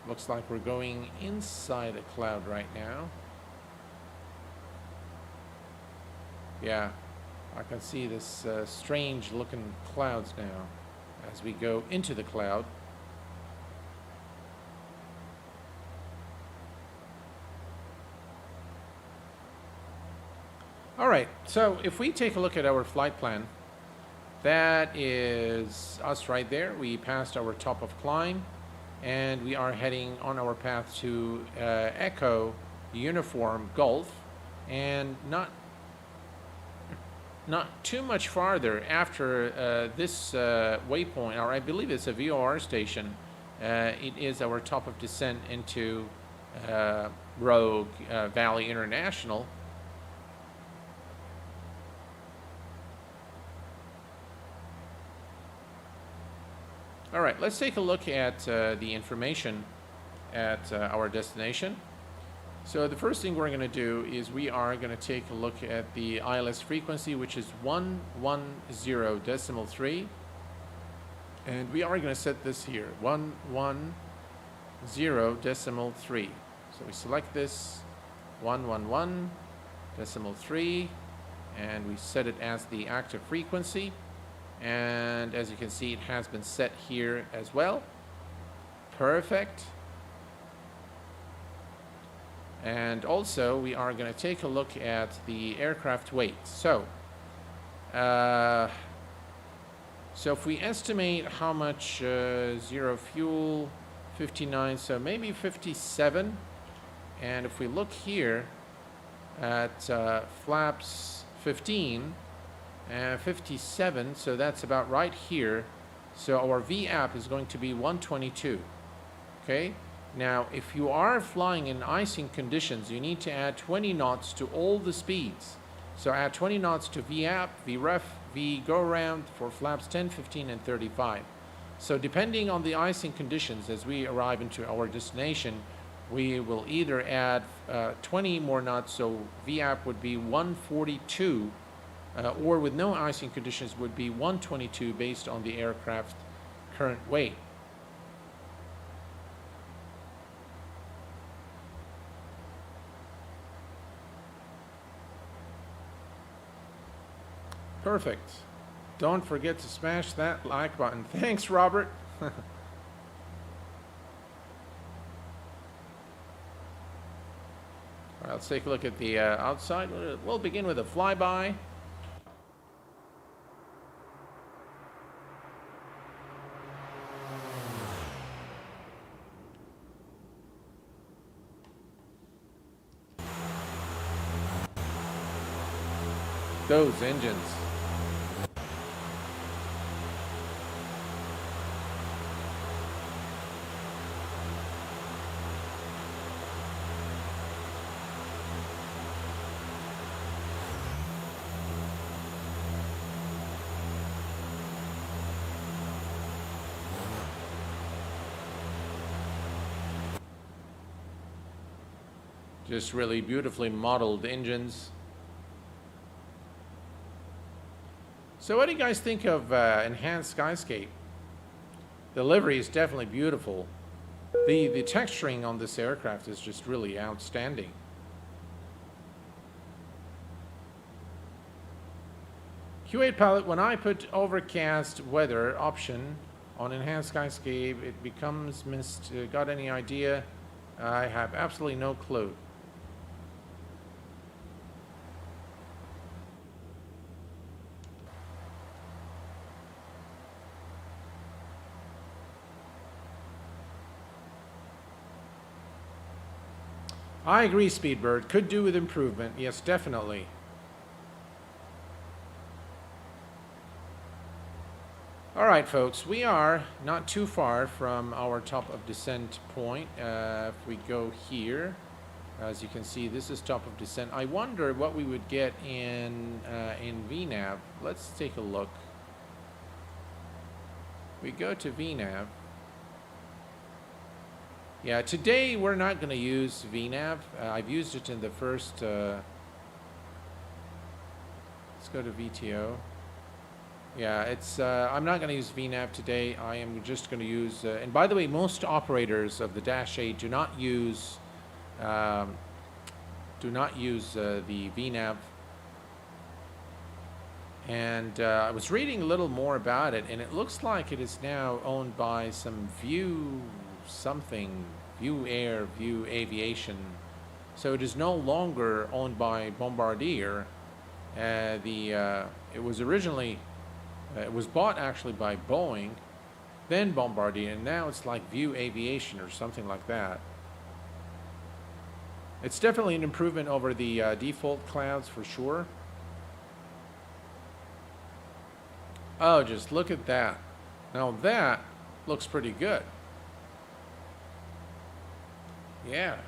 Looks like we're going inside a cloud right now. Yeah, I can see this strange looking clouds now as we go into the cloud. All right, so if we take a look at our flight plan, that is us right there. We passed our top of climb, and we are heading on our path to Echo Uniform Golf, and not too much farther after this waypoint, or I believe it's a VOR station. It is our top of descent into Rogue Valley International. All right, let's take a look at the information at our destination. So the first thing we're going to do is we are going to take a look at the ILS frequency, which is 110.3. And we are going to set this here, 110.3. So we select this 111.3, and we set it as the active frequency. And as you can see, it has been set here as well. Perfect. And also, we are going to take a look at the aircraft weight. So if we estimate how much zero fuel, 59, so maybe 57. And if we look here at flaps 15, 57, so that's about right here. So our VAP is going to be 122. Okay, now if you are flying in icing conditions, you need to add 20 knots to all the speeds. So add 20 knots to VAP, VREF, V go around for flaps 10, 15, and 35. So depending on the icing conditions, as we arrive into our destination, we will either add 20 more knots, so VAP would be 142. Or with no icing conditions would be 122 based on the aircraft's current weight. Perfect. Don't forget to smash that like button. Thanks, Robert. All right, let's take a look at the outside. We'll begin with a flyby. Those engines. Just really beautifully modeled engines. So what do you guys think of enhanced skyscape? The livery is definitely beautiful. The texturing on this aircraft is just really outstanding. Q8Pilot, when I put overcast weather option on enhanced skyscape, it becomes mist. Got any idea? I have absolutely no clue. I agree, Speedbird. Could do with improvement. Yes, definitely. All right, folks, we are not too far from our top of descent point. If we go here, as you can see, this is top of descent. I wonder what we would get in VNAV. Let's take a look. We go to VNAV. Yeah, today we're not going to use VNAV. I've used it in the first. Let's go to VTO. Yeah, it's. I'm not going to use VNAV today. I am just going to use. And by the way, most operators of the Dash 8 do not use. The VNAV. And I was reading a little more about it, and it looks like it is now owned by some View Air, View Aviation. So it is no longer owned by Bombardier. It was originally, it was bought actually by Boeing, then Bombardier, and now it's like View Aviation or something like that. It's definitely an improvement over the default clouds for sure. Oh, just look at that. Now that looks pretty good. Yeah.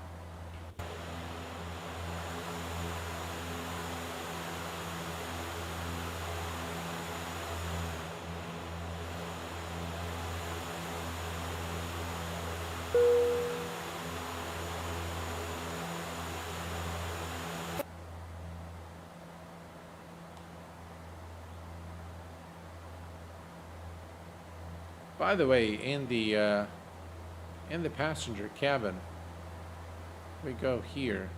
By the way, in the passenger cabin, we go here.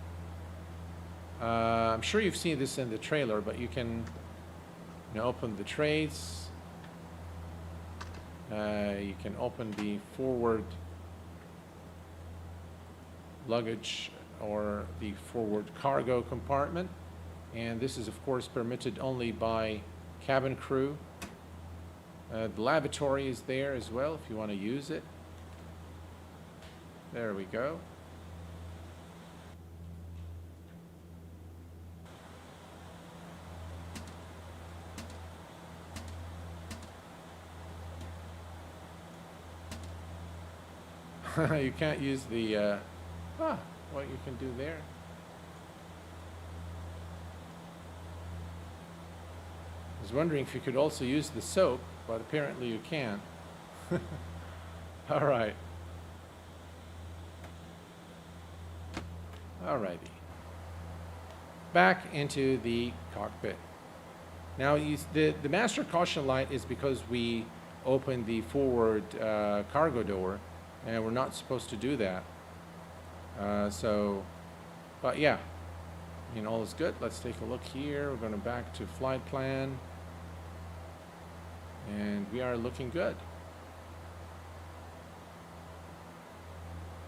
I'm sure you've seen this in the trailer, but you can open the trays. You can open the forward luggage or the forward cargo compartment. And this is, of course, permitted only by cabin crew. The lavatory is there as well if you want to use it. There we go. You can't use the, what you can do there. I was wondering if you could also use the soap, but apparently you can't. All right. Alrighty. Back into the cockpit. Now, the master caution light is because we opened the forward cargo door, and we're not supposed to do that. But yeah, all is good. Let's take a look here. We're going to back to flight plan. And we are looking good.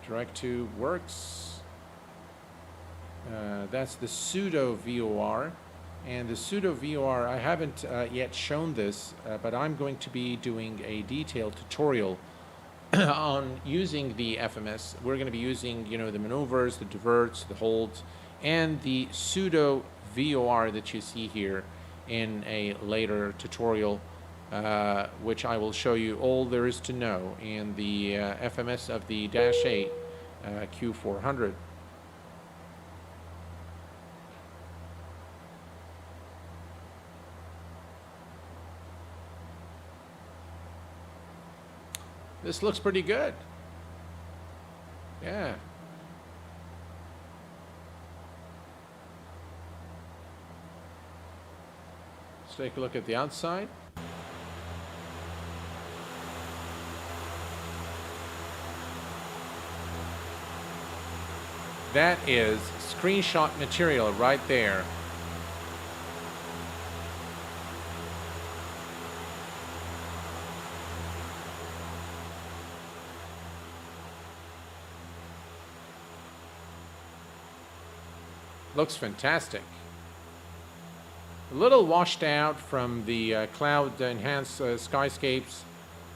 Direct to works. That's the pseudo VOR. And the pseudo VOR, I haven't yet shown this, but I'm going to be doing a detailed tutorial on using the FMS. We're going to be using, the maneuvers, the diverts, the holds, and the pseudo VOR that you see here in a later tutorial. Which I will show you all there is to know in the FMS of the Dash 8 Q400. This looks pretty good. Yeah. Let's take a look at the outside. That is screenshot material right there. Looks fantastic. A little washed out from the cloud enhanced skyscapes,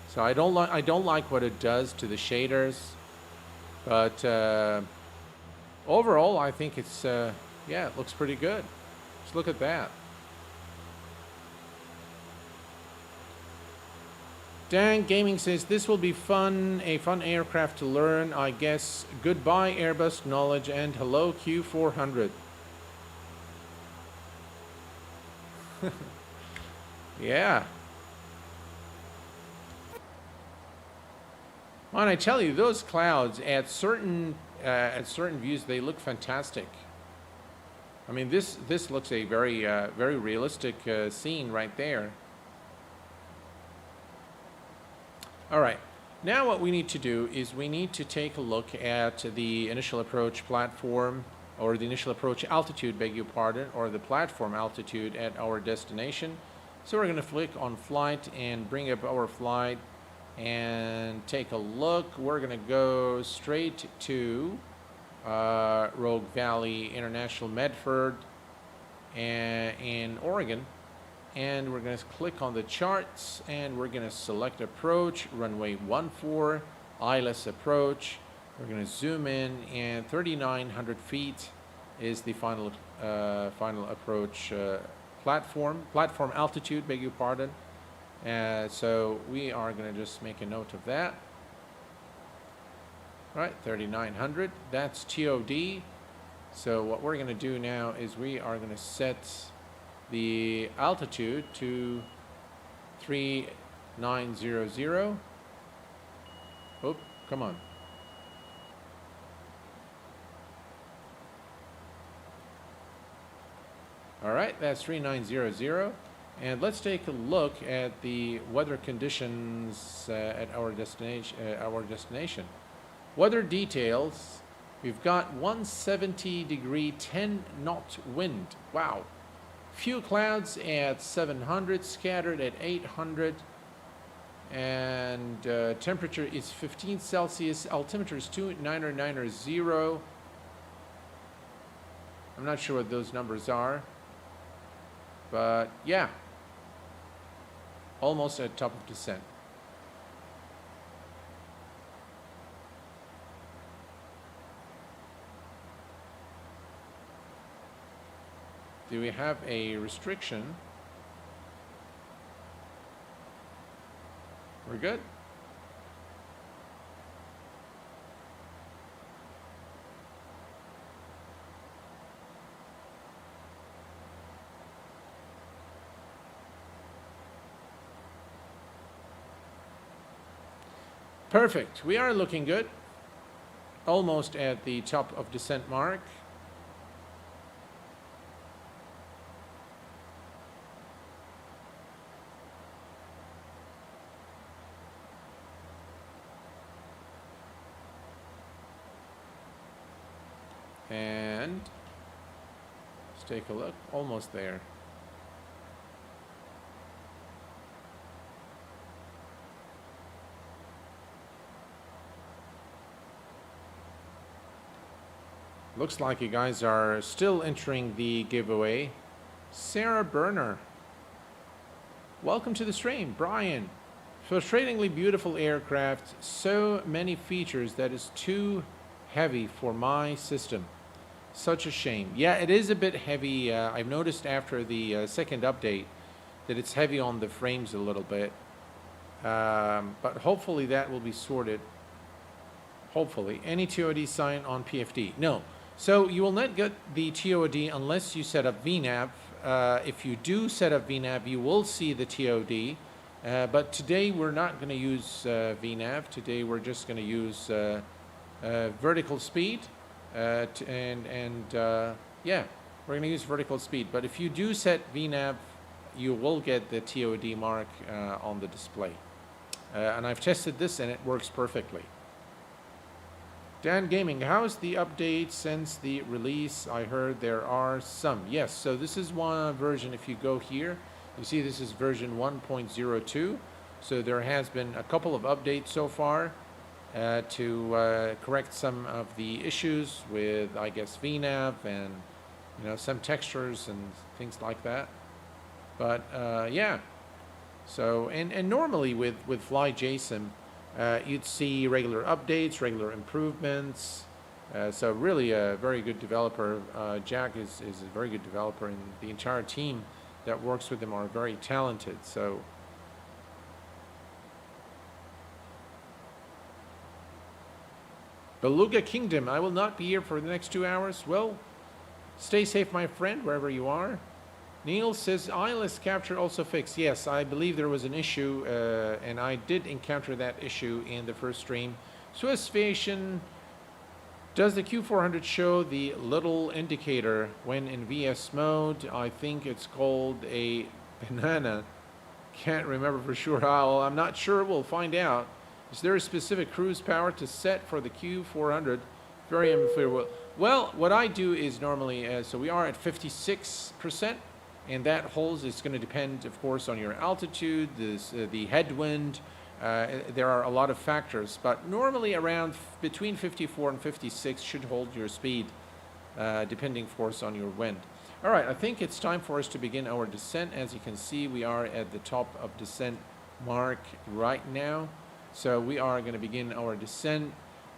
so I don't like what it does to the shaders, but overall I think it's yeah, it looks pretty good. Just look at that. Dan Gaming says this will be fun, a fun aircraft to learn, I guess. Goodbye Airbus knowledge and hello Q400. Yeah. Man, I tell you, those clouds at certain views, they look fantastic. I mean, this looks a very very realistic scene right there. All right. Now what we need to do is we need to take a look at the initial approach platform, or the initial approach altitude, beg your pardon, or the platform altitude at our destination. So we're going to click on flight and bring up our flight and take a look. We're going to go straight to Rogue Valley International Medford in Oregon. And we're going to click on the charts and we're going to select approach, runway 14, ILS approach. We're going to zoom in, and 3,900 feet is the final approach platform altitude, beg your pardon. So we are going to just make a note of that. All right, 3,900, that's TOD. So what we're going to do now is we are going to set the altitude to 3,900. Oh, come on. All right, that's 3,900. And let's take a look at the weather conditions at our destination. Weather details. We've got 170 degree, 10 knot wind. Wow. Few clouds at 700, scattered at 800. And temperature is 15 Celsius. Altimeter is 2,990. I'm not sure what those numbers are. But yeah, almost at top of descent. Do we have a restriction? We're good. Perfect. We are looking good. Almost at the top of descent mark. And let's take a look. Almost there. Looks like you guys are still entering the giveaway. Sarah Burner, welcome to the stream. Brian, frustratingly beautiful aircraft, so many features that is too heavy for my system. Such a shame. Yeah, it is a bit heavy. I've noticed after the second update that it's heavy on the frames a little bit. But hopefully that will be sorted. Hopefully. Any TOD sign on PFD? No. So you will not get the TOD unless you set up VNAV. If you do set up VNAV, you will see the TOD. But today we're not going to use VNAV. Today we're just going to use vertical speed. Yeah, we're going to use vertical speed. But if you do set VNAV, you will get the TOD mark on the display. And I've tested this and it works perfectly. Dan Gaming, how is the update since the release? I heard there are some. Yes, so this is one version. If you go here, you see this is version 1.02. So there has been a couple of updates so far to correct some of the issues with, I guess, VNAV and some textures and things like that. But yeah, so and normally with FlyJSim, you'd see regular updates, regular improvements. So really a very good developer. Jack is a very good developer, and the entire team that works with him are very talented. So Beluga Kingdom, I will not be here for the next 2 hours. Well, stay safe, my friend, wherever you are. Neil says, ILS capture also fixed. Yes, I believe there was an issue, and I did encounter that issue in the first stream. Swiss Aviation, does the Q400 show the little indicator when in VS mode? I think it's called a banana. Can't remember for sure how. I'm not sure. We'll find out. Is there a specific cruise power to set for the Q400? Very unfamiliar. Well, what I do is normally, so we are at 56%, and that holds. It's going to depend, of course, on your altitude, the headwind. There are a lot of factors, but normally around between 54 and 56 should hold your speed, depending, of course, on your wind. All right, I think it's time for us to begin our descent. As you can see, we are at the top of descent mark right now. So we are going to begin our descent,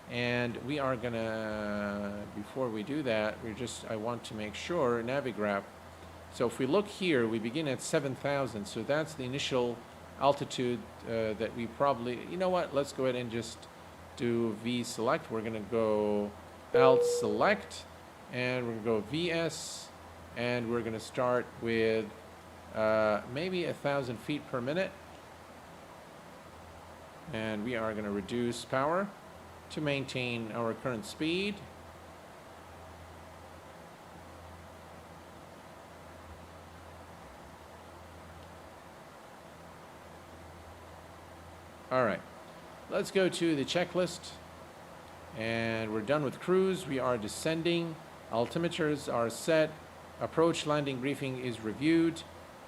and we are going to, before we do that, I want to make sure, Navigraph. So if we look here, we begin at 7,000. So that's the initial altitude that we probably, you know what, let's go ahead and just do V select. We're going to go Alt select, and we're going to go VS, and we're going to start with maybe 1,000 feet per minute. And we are going to reduce power to maintain our current speed. All right, let's go to the checklist. And we're done with cruise. We are descending. Altimeters are set. Approach landing briefing is reviewed.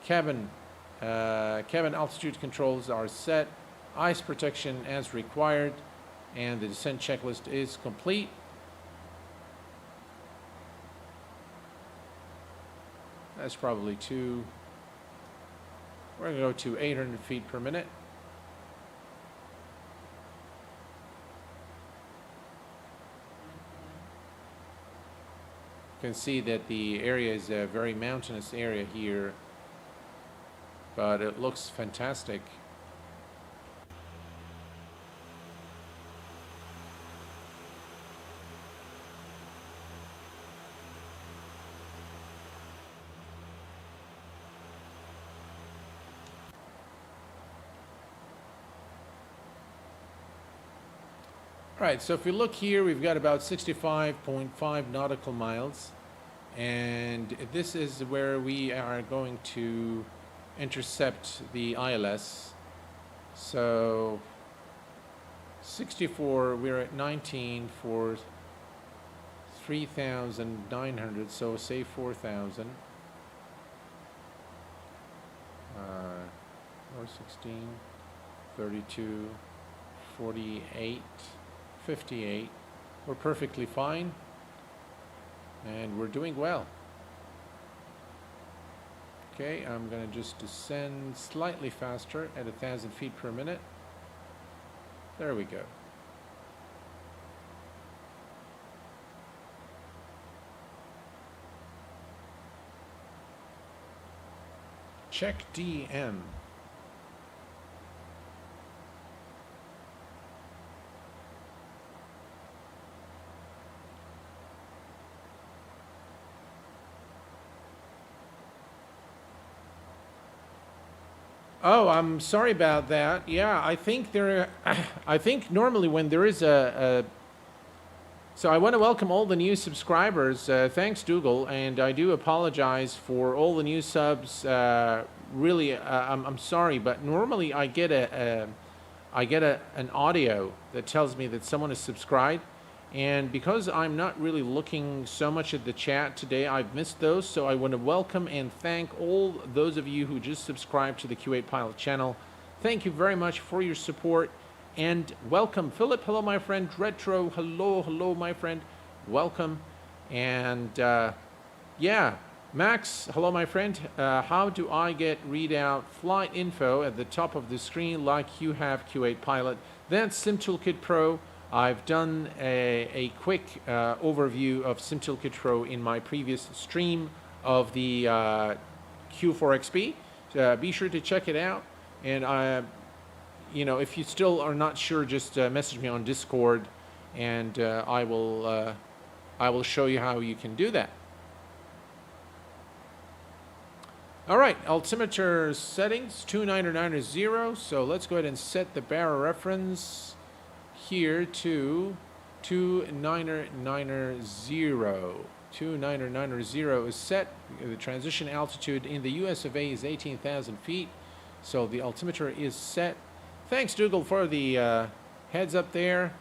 Cabin altitude controls are set. Ice protection as required, and the descent checklist is complete. That's probably two. We're going to go to 800 feet per minute. You can see that the area is a very mountainous area here, but it looks fantastic. All right, so if we look here, we've got about 65.5 nautical miles, and this is where we are going to intercept the ILS. So 64, we're at 19 for 3,900, so say 4,000. Or 16, 32, 48. 58. We're perfectly fine, and we're doing well. Okay, I'm going to just descend slightly faster at 1,000 feet per minute. There we go. Check DM. Oh, I'm sorry about that. Yeah, I think I think normally when there is so I want to welcome all the new subscribers. Thanks, Dougal, and I do apologize for all the new subs. really, I'm sorry, but normally I get an audio that tells me that someone is subscribed. And because I'm not really looking so much at the chat today, I've missed those. So I want to welcome and thank all those of you who just subscribed to the Q8Pilot channel. Thank you very much for your support. And welcome, Philip. Hello, my friend. Retro. Hello, my friend. Welcome. And yeah, Max. Hello, my friend. How do I get readout flight info at the top of the screen like you have Q8Pilot? That's SimToolkit Pro. I've done a quick overview of SimToolkit Pro in my previous stream of the Q4XP. Be sure to check it out. And you know, if you still are not sure, just message me on Discord, and I will show you how you can do that. All right, altimeter settings 29990. So let's go ahead and set the barrel reference here to 29990. 29990 is set. The transition altitude in the US of A is 18,000 feet. So the altimeter is set. Thanks, Dougal, for the heads up there.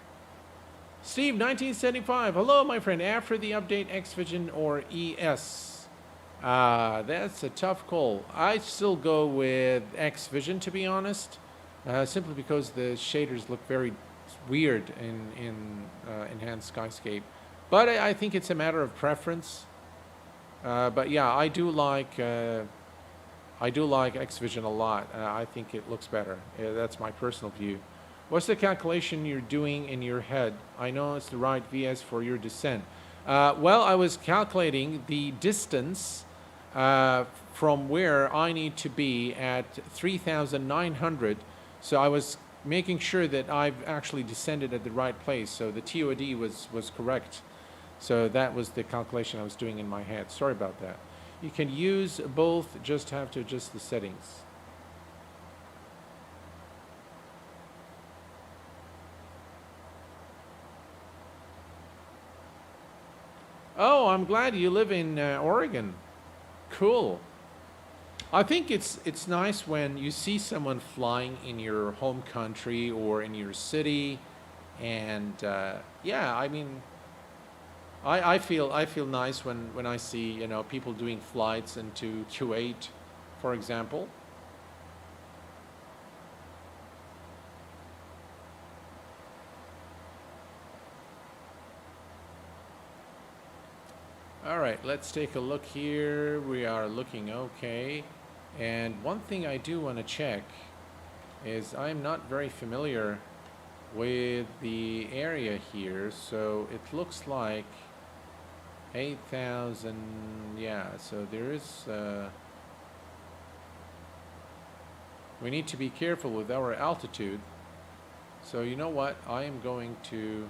Steve, 1975. Hello, my friend. After the update, X-Vision or ES? That's a tough call. I still go with X-Vision, to be honest, simply because the shaders look very weird in enhanced skyscape, but I think it's a matter of preference. But yeah, I do like X-Vision a lot. I think it looks better. That's my personal view. What's the calculation you're doing in your head? I know it's the right VS for your descent. Well, I was calculating the distance from where I need to be at 3,900. So I was making sure that I've actually descended at the right place. So the TOD was correct. So that was the calculation I was doing in my head. Sorry about that. You can use both, just have to adjust the settings. Oh, I'm glad you live in Oregon. Cool. I think it's nice when you see someone flying in your home country or in your city, and yeah, I mean, I feel nice when I see, you know, people doing flights into Kuwait, for example. All right, let's take a look here. We are looking okay. And one thing I do want to check is I'm not very familiar with the area here, so it looks like 8,000, yeah, so there is, we need to be careful with our altitude. So you know what, I am going to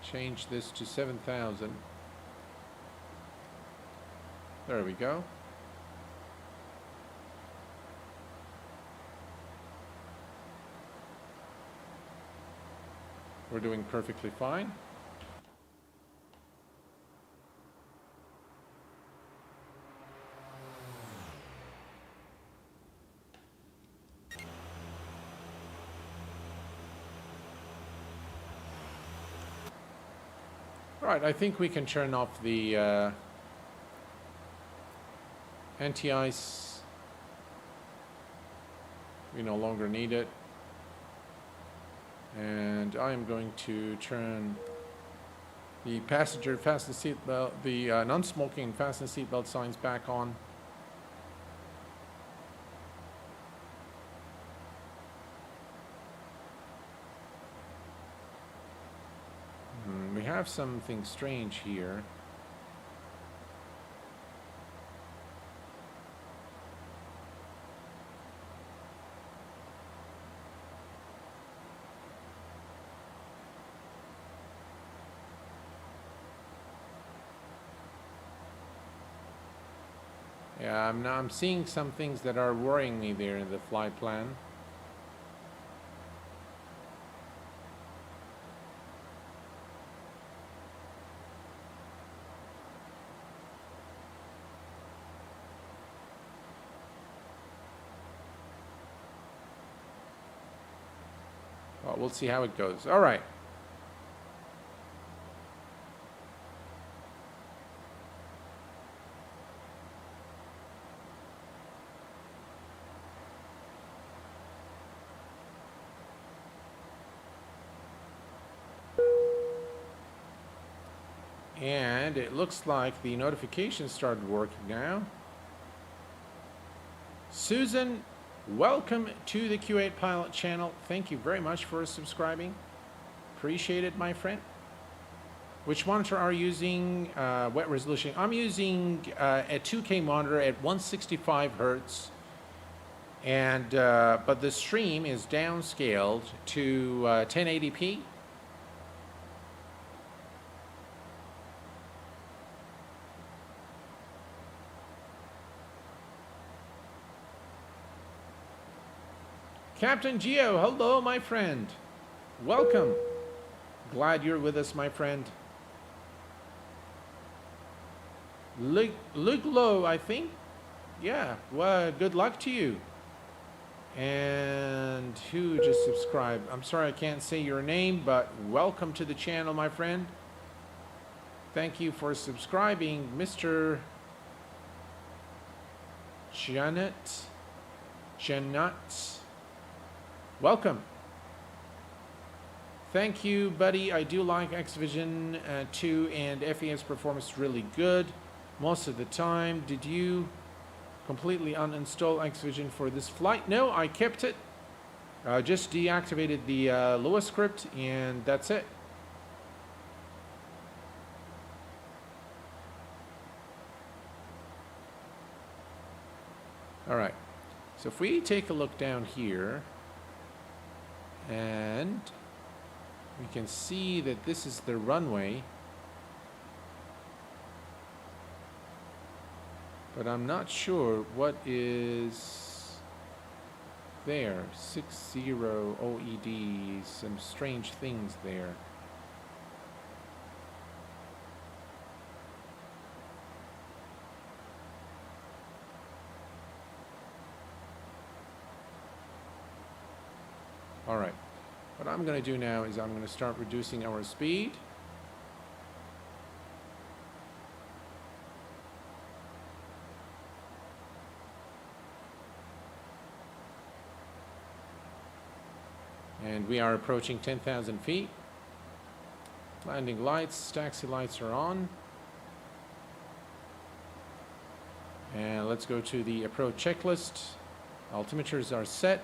change this to 7,000. There we go. We're doing perfectly fine. All right, I think we can turn off the anti-ice. We no longer need it. And I am going to turn the passenger fasten seatbelt, the non-smoking fasten seatbelt signs back on. We have something strange here. Yeah, I'm seeing some things that are worrying me there in the flight plan. Well, we'll see how it goes. All right. And it looks like the notifications started working now. Susan, welcome to the Q8Pilot channel. Thank you very much for subscribing. Appreciate it, my friend. Which monitor are you using? What resolution? I'm using a 2K monitor at 165 Hertz. And, but the stream is downscaled to 1080p. Captain Geo, hello, my friend. Welcome. Glad you're with us, my friend. Luglo, I think. Yeah, well, good luck to you. And who just subscribed? I'm sorry I can't say your name, but welcome to the channel, my friend. Thank you for subscribing, Mr. Janet. Welcome. Thank you, buddy. I do like Xvision 2 and FES performance really good most of the time. Did you completely uninstall Xvision for this flight? No, I kept it. Just deactivated the Lua script, and that's it. All right. So if we take a look down here, and we can see that this is the runway, but I'm not sure what is there. 60 OED, some strange things there. All right, what I'm going to do now is I'm going to start reducing our speed. And we are approaching 10,000 feet. Landing lights, taxi lights are on. And let's go to the approach checklist. Altimeters are set.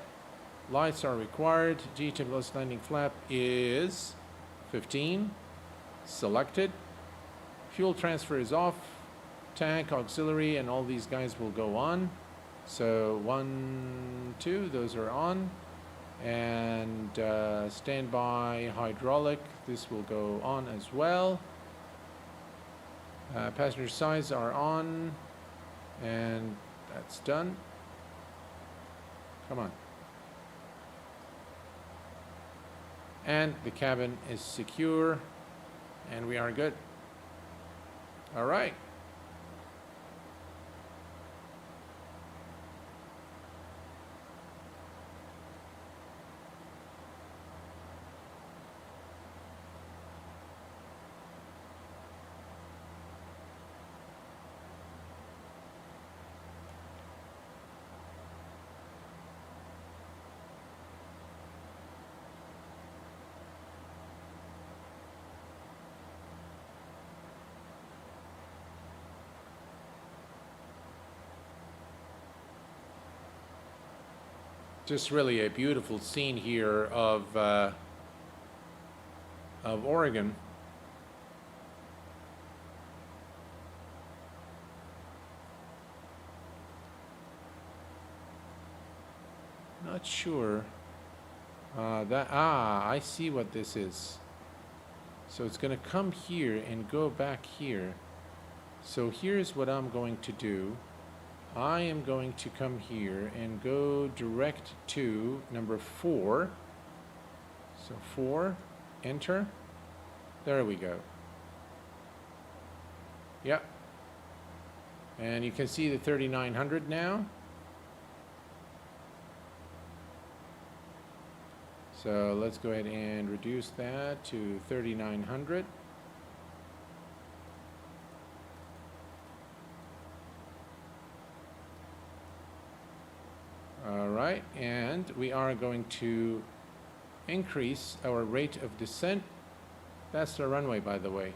Lights are required. GTWS landing flap is 15. Selected. Fuel transfer is off. Tank, auxiliary, and all these guys will go on. So 1, 2, those are on. And standby hydraulic, this will go on as well. Passenger sides are on. And that's done. Come on. And the cabin is secure, and we are good. All right. Just really a beautiful scene here of Oregon. Not sure. I see what this is. So it's going to come here and go back here. So here's what I'm going to do. I am going to come here and go direct to number 4. So 4, enter. There we go. Yep. And you can see the 3900 now. So let's go ahead and reduce that to 3,900. All right, and we are going to increase our rate of descent. That's the runway, by the way.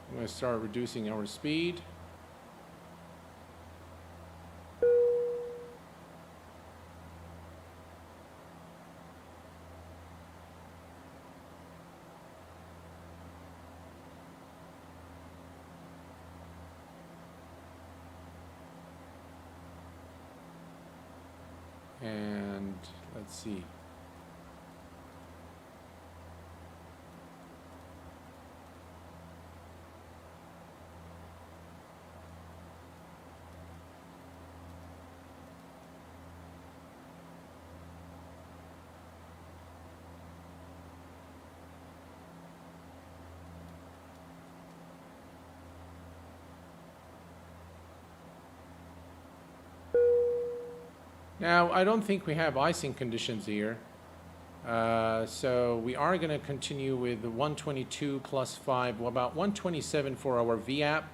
I'm going to start reducing our speed. And let's see. Now, I don't think we have icing conditions here. So we are going to continue with the 122 plus 5, well, about 127 for our VAP.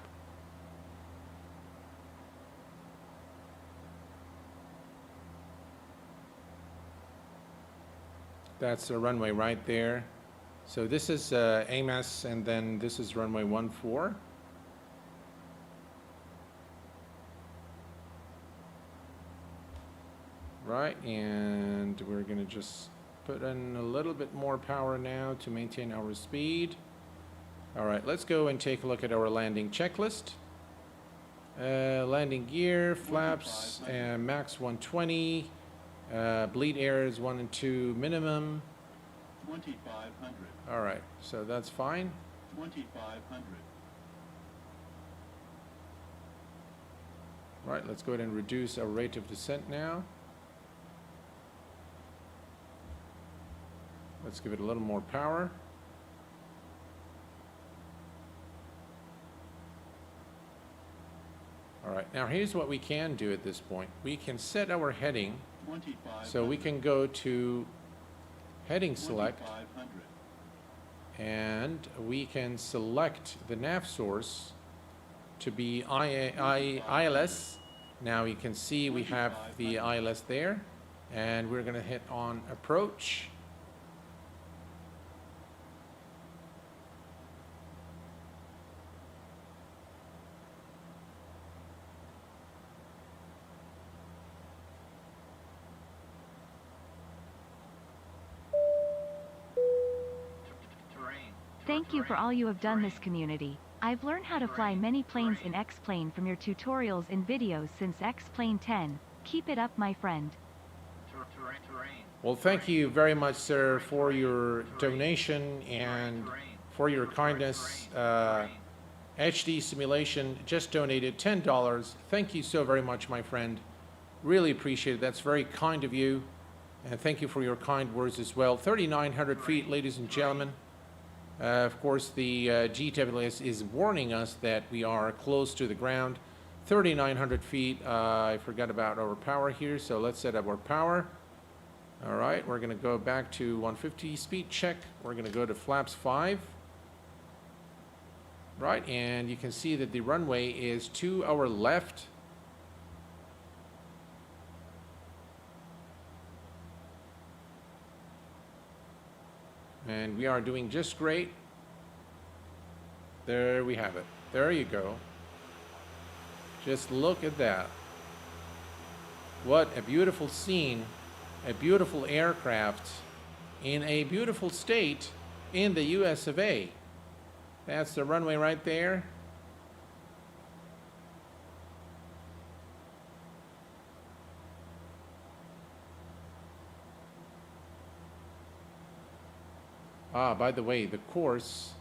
That's the runway right there. So this is AMAS, and then this is runway 14. Right, and we're going to just put in a little bit more power now to maintain our speed. All right, let's go and take a look at our landing checklist. Landing gear, flaps, max 120. Bleed air is 1 and 2 minimum. 2,500. All right, so that's fine. 2,500. Right, let's go ahead and reduce our rate of descent now. Let's give it a little more power. All right, now here's what we can do at this point. We can set our heading. 2,500. So we can go to heading select, 2,500. and we can select the nav source to be ILS. Now you can see we have the ILS there, and we're going to hit on approach. Thank you for all you have done this community. I've learned how to fly many planes in X-Plane from your tutorials and videos since X-Plane 10. Keep it up, my friend. Well, thank you very much, sir, for your donation and for your kindness. HD Simulation just donated $10. Thank you so very much, my friend. Really appreciate it. That's very kind of you. And thank you for your kind words as well. 3,900 feet, ladies and gentlemen. Of course, the GWS is warning us that we are close to the ground. 3,900 feet. I forgot about our power here, so let's set up our power. All right, we're going to go back to 150 speed check. We're going to go to flaps 5. Right, and you can see that the runway is to our left. And we are doing just great. There we have it. There you go. Just look at that. What a beautiful scene. A beautiful aircraft in a beautiful state in the US of A. That's the runway right there. Ah, by the way, the course.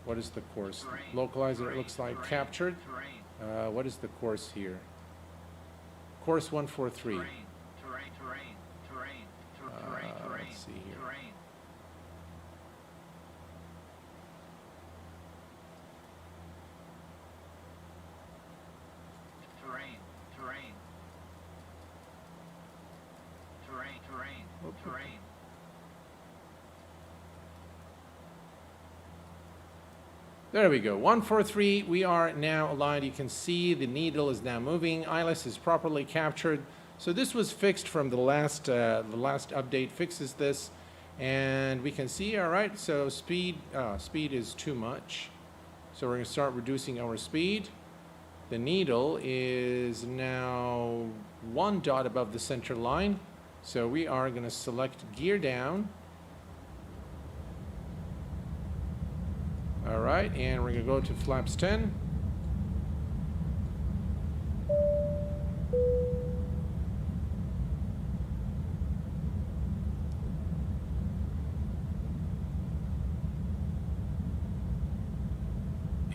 What is the course? Localizer, it looks like captured. What is the course here? Course 143. Let's see here. terrain. Terrain. There we go. 143. We are now aligned. You can see the needle is now moving. ILS is properly captured. So this was fixed from the last update. Fixes this, and we can see. All right. So speed is too much. So we're going to start reducing our speed. The needle is now 1 dot above the center line. So we are going to select gear down. All right, and we're going to go to flaps 10.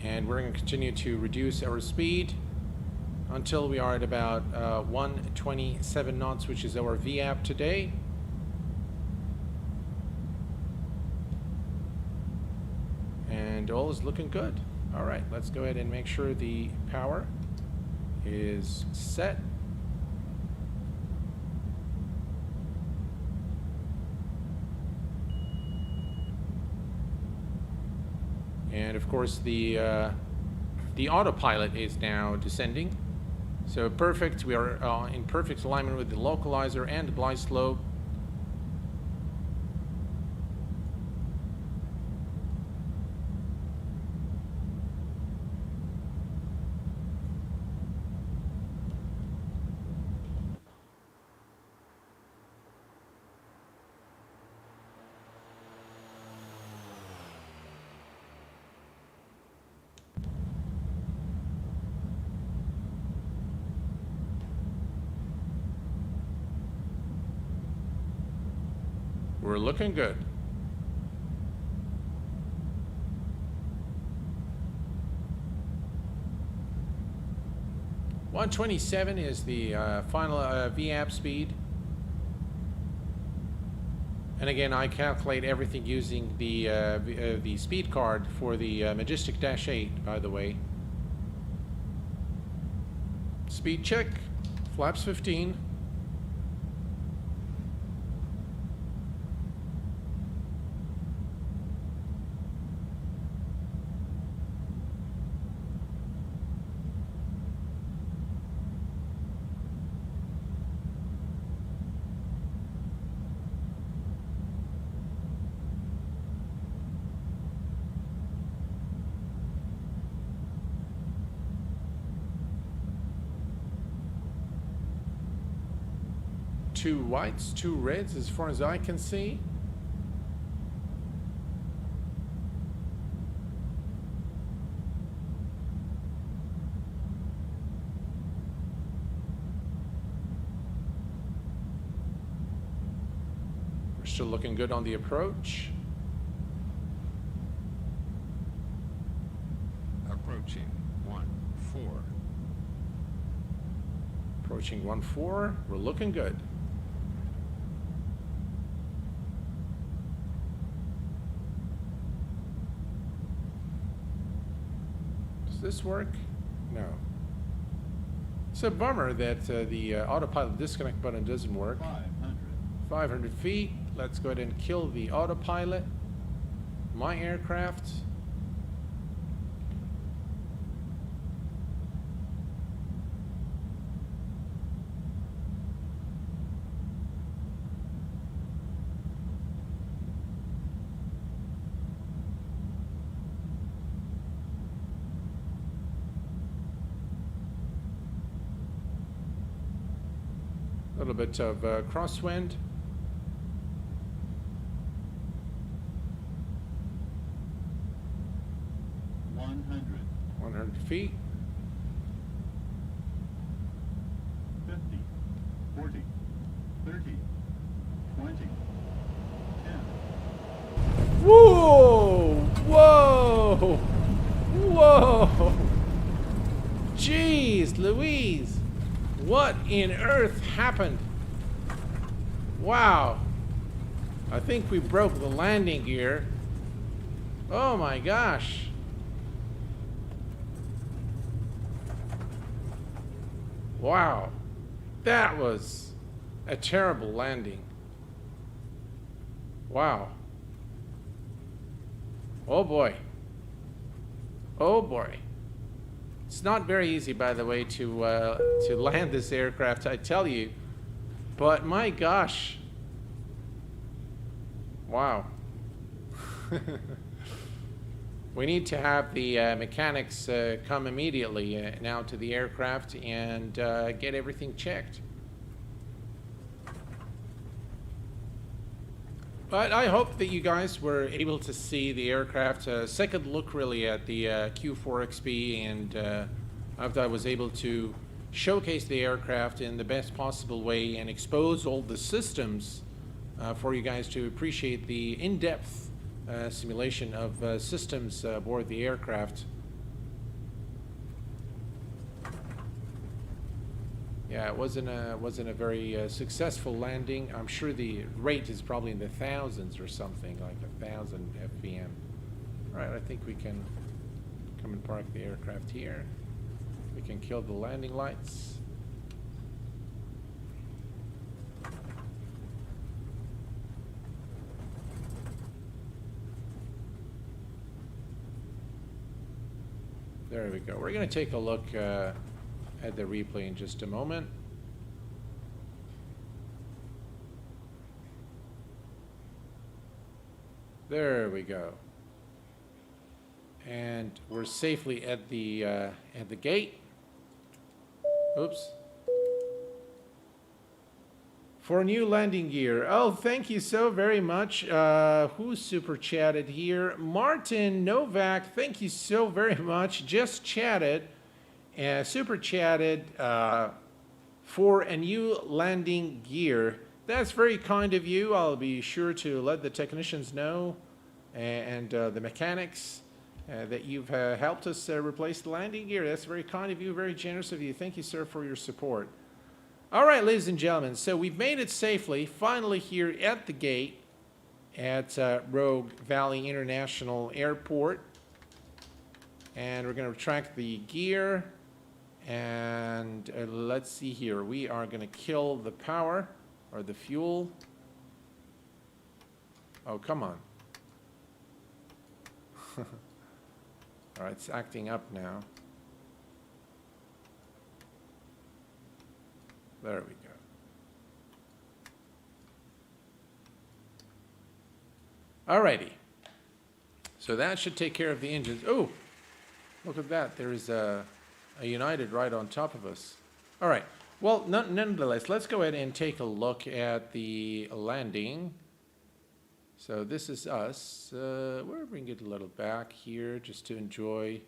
And we're going to continue to reduce our speed until we are at about 127 knots, which is our VAP today. And all is looking good. All right, let's go ahead and make sure the power is set. And of course the autopilot is now descending. So perfect, we are in perfect alignment with the localizer and the glide slope. We're looking good. $127 is the final VAP speed. And again, I calculate everything using the speed card for the Majestic Dash 8, by the way. Speed check, flaps 15. Two whites, two reds, as far as I can see. We're still looking good on the approach. Approaching 1-4. Approaching 1-4. We're looking good. Does this work? No. It's a bummer that the autopilot disconnect button doesn't work. 500. 500 feet. Let's go ahead and kill the autopilot. My aircraft. A little bit of crosswind. $100. 100 feet. 50. 40. 30. 20. 10. Whoa! Whoa! Whoa! Jeez Louise! What in earth happened? Wow. I think we broke the landing gear. Oh my gosh. Wow. That was a terrible landing. Wow. Oh boy. Oh boy. It's not very easy, by the way, to land this aircraft, I tell you. But my gosh. Wow. We need to have the mechanics come immediately now to the aircraft and get everything checked. But I hope that you guys were able to see the aircraft, second look really at the Q4XP, and after I was able to showcase the aircraft in the best possible way and expose all the systems for you guys to appreciate the in-depth simulation of systems aboard the aircraft. Yeah, it wasn't a very successful landing. I'm sure the rate is probably in the thousands or something, like 1,000 FPM. All right, I think we can come and park the aircraft here. We can kill the landing lights. There we go. We're going to take a look at the replay in just a moment. There we go. And we're safely at the gate. Oops. For new landing gear. Oh, thank you so very much. Who super chatted here? Martin Novak, thank you so very much. Just chatted. Super chatted for a new landing gear. That's very kind of you. I'll be sure to let the technicians know and the mechanics that you've helped us replace the landing gear. That's very kind of you, very generous of you. Thank you, sir, for your support. All right, ladies and gentlemen, so we've made it safely, finally here at the gate at Rogue Valley International Airport. And we're going to retract the gear. And let's see here. We are going to kill the power or the fuel. Oh, come on. All right, it's acting up now. There we go. Alrighty. So that should take care of the engines. Oh, look at that. There is a United right on top of us. All right. Well, nonetheless, let's go ahead and take a look at the landing. So this is us. We're bring it a little back here just to enjoy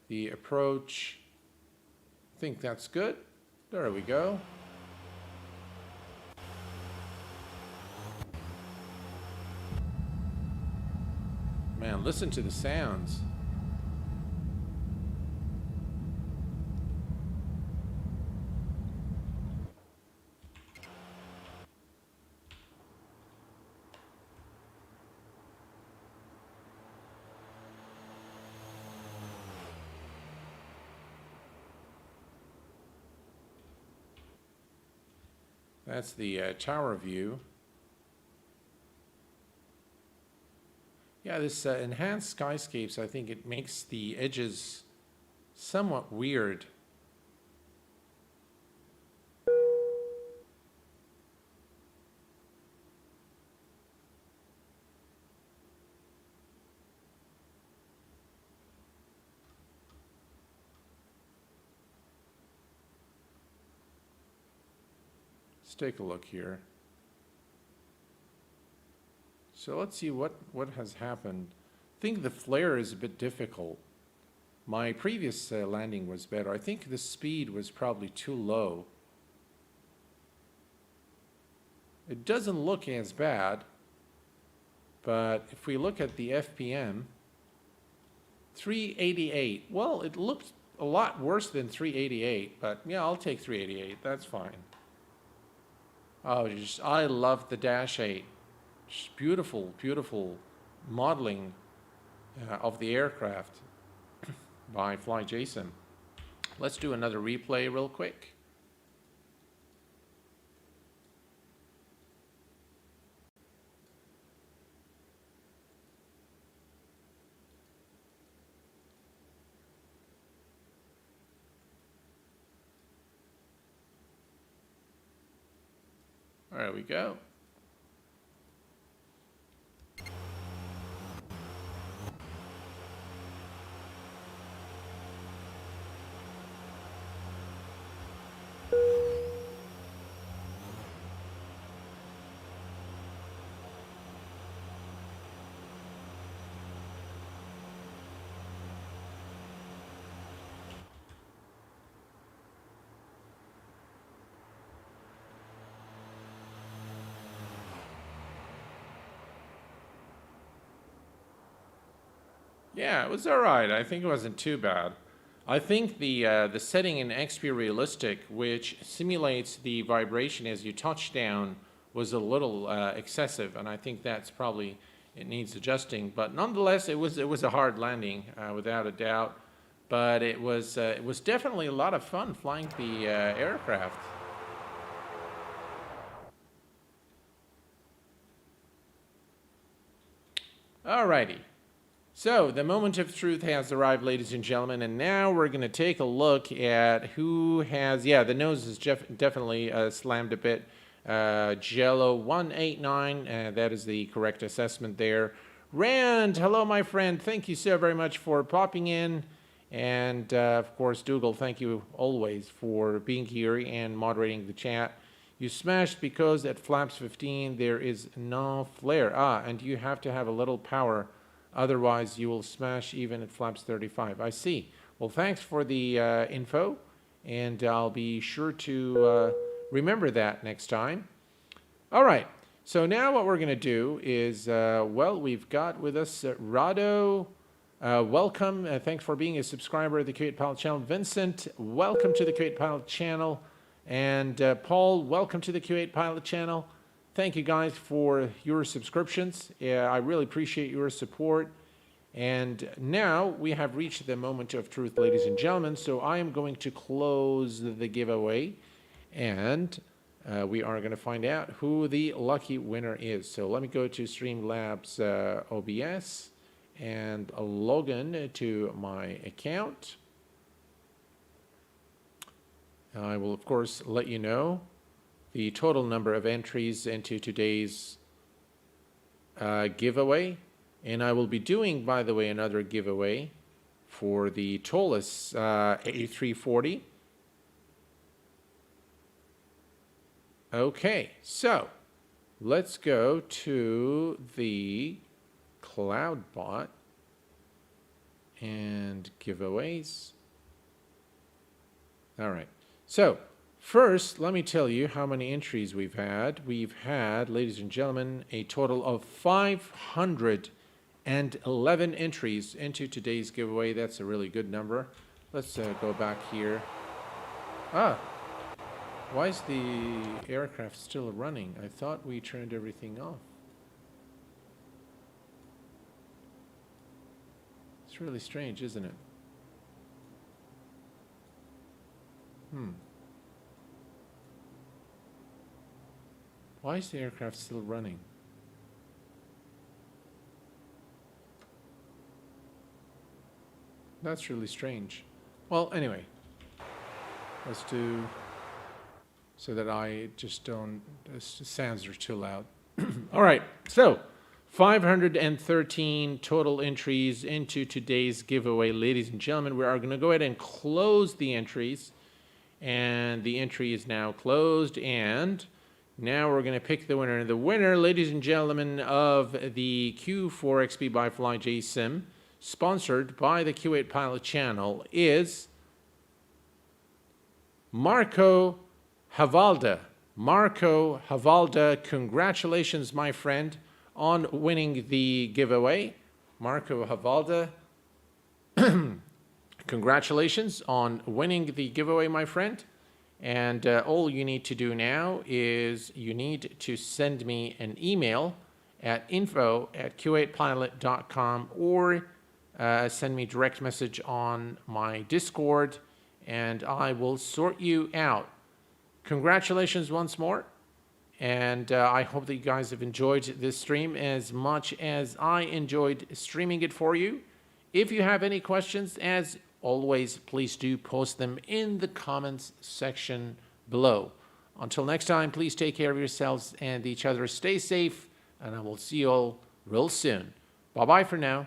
the approach. I think that's good. There we go. Man, listen to the sounds. That's the tower view. Yeah, this enhanced skyscapes, I think it makes the edges somewhat weird. Let's take a look here. So let's see what has happened. I think the flare is a bit difficult. My previous landing was better. I think the speed was probably too low. It doesn't look as bad, but if we look at the FPM, 388. Well, it looked a lot worse than 388, but yeah, I'll take 388. That's fine. Oh, I love the Dash 8. Just beautiful, beautiful modeling of the aircraft by FlyJSim. Let's do another replay real quick. There we go. Yeah, it was all right. I think it wasn't too bad. I think the setting in XP Realistic, which simulates the vibration as you touch down, was a little excessive, and I think that's probably it needs adjusting. But nonetheless, it was a hard landing without a doubt. But it was definitely a lot of fun flying the aircraft. Alrighty. So, the moment of truth has arrived, ladies and gentlemen, and now we're going to take a look at who has, yeah, the nose is definitely slammed a bit. Jello 189, that is the correct assessment there. Rand, hello, my friend. Thank you so very much for popping in. And, of course, Dougal, thank you always for being here and moderating the chat. You smashed because at flaps 15 there is no flare. And you have to have a little power. Otherwise, you will smash even at flaps 35. I see. Well, thanks for the info, and I'll be sure to remember that next time. All right. So now what we're going to do is, well, we've got with us Rado. Welcome. Thanks for being a subscriber of the Q8Pilot channel. Vincent, welcome to the Q8Pilot channel. And Paul, welcome to the Q8Pilot channel. Thank you guys for your subscriptions. I really appreciate your support. And now we have reached the moment of truth, ladies and gentlemen. So I am going to close the giveaway, and we are going to find out who the lucky winner is. So let me go to Streamlabs OBS and log in to my account. I will, of course, let you know the total number of entries into today's giveaway. And I will be doing, by the way, another giveaway for the Tolus A340. Okay, so let's go to the CloudBot and giveaways. All right, so first, let me tell you how many entries we've had. We've had, ladies and gentlemen, a total of 511 entries into today's giveaway. That's a really good number. Let's go back here. Why is the aircraft still running? I thought we turned everything off. It's really strange, isn't it? Why is the aircraft still running? That's really strange. Well, anyway, let's do so that I just don't, the sounds are too loud. All right, so 513 total entries into today's giveaway. Ladies and gentlemen, we are going to go ahead and close the entries. And the entry is now closed, and now we're going to pick the winner. The winner, ladies and gentlemen, of the Q4XP by FlyJSim, sponsored by the Q8Pilot channel, is Marco Havalda. Marco Havalda, congratulations, my friend, on winning the giveaway. Marco Havalda, congratulations on winning the giveaway, my friend. And all you need to do now is you need to send me an email at info@q8pilot.com or send me direct message on my Discord, and I will sort you out. Congratulations once more. And I hope that you guys have enjoyed this stream as much as I enjoyed streaming it for you. If you have any questions, as always, please do post them in the comments section below. Until next time, please take care of yourselves and each other. Stay safe, and I will see you all real soon. Bye-bye for now.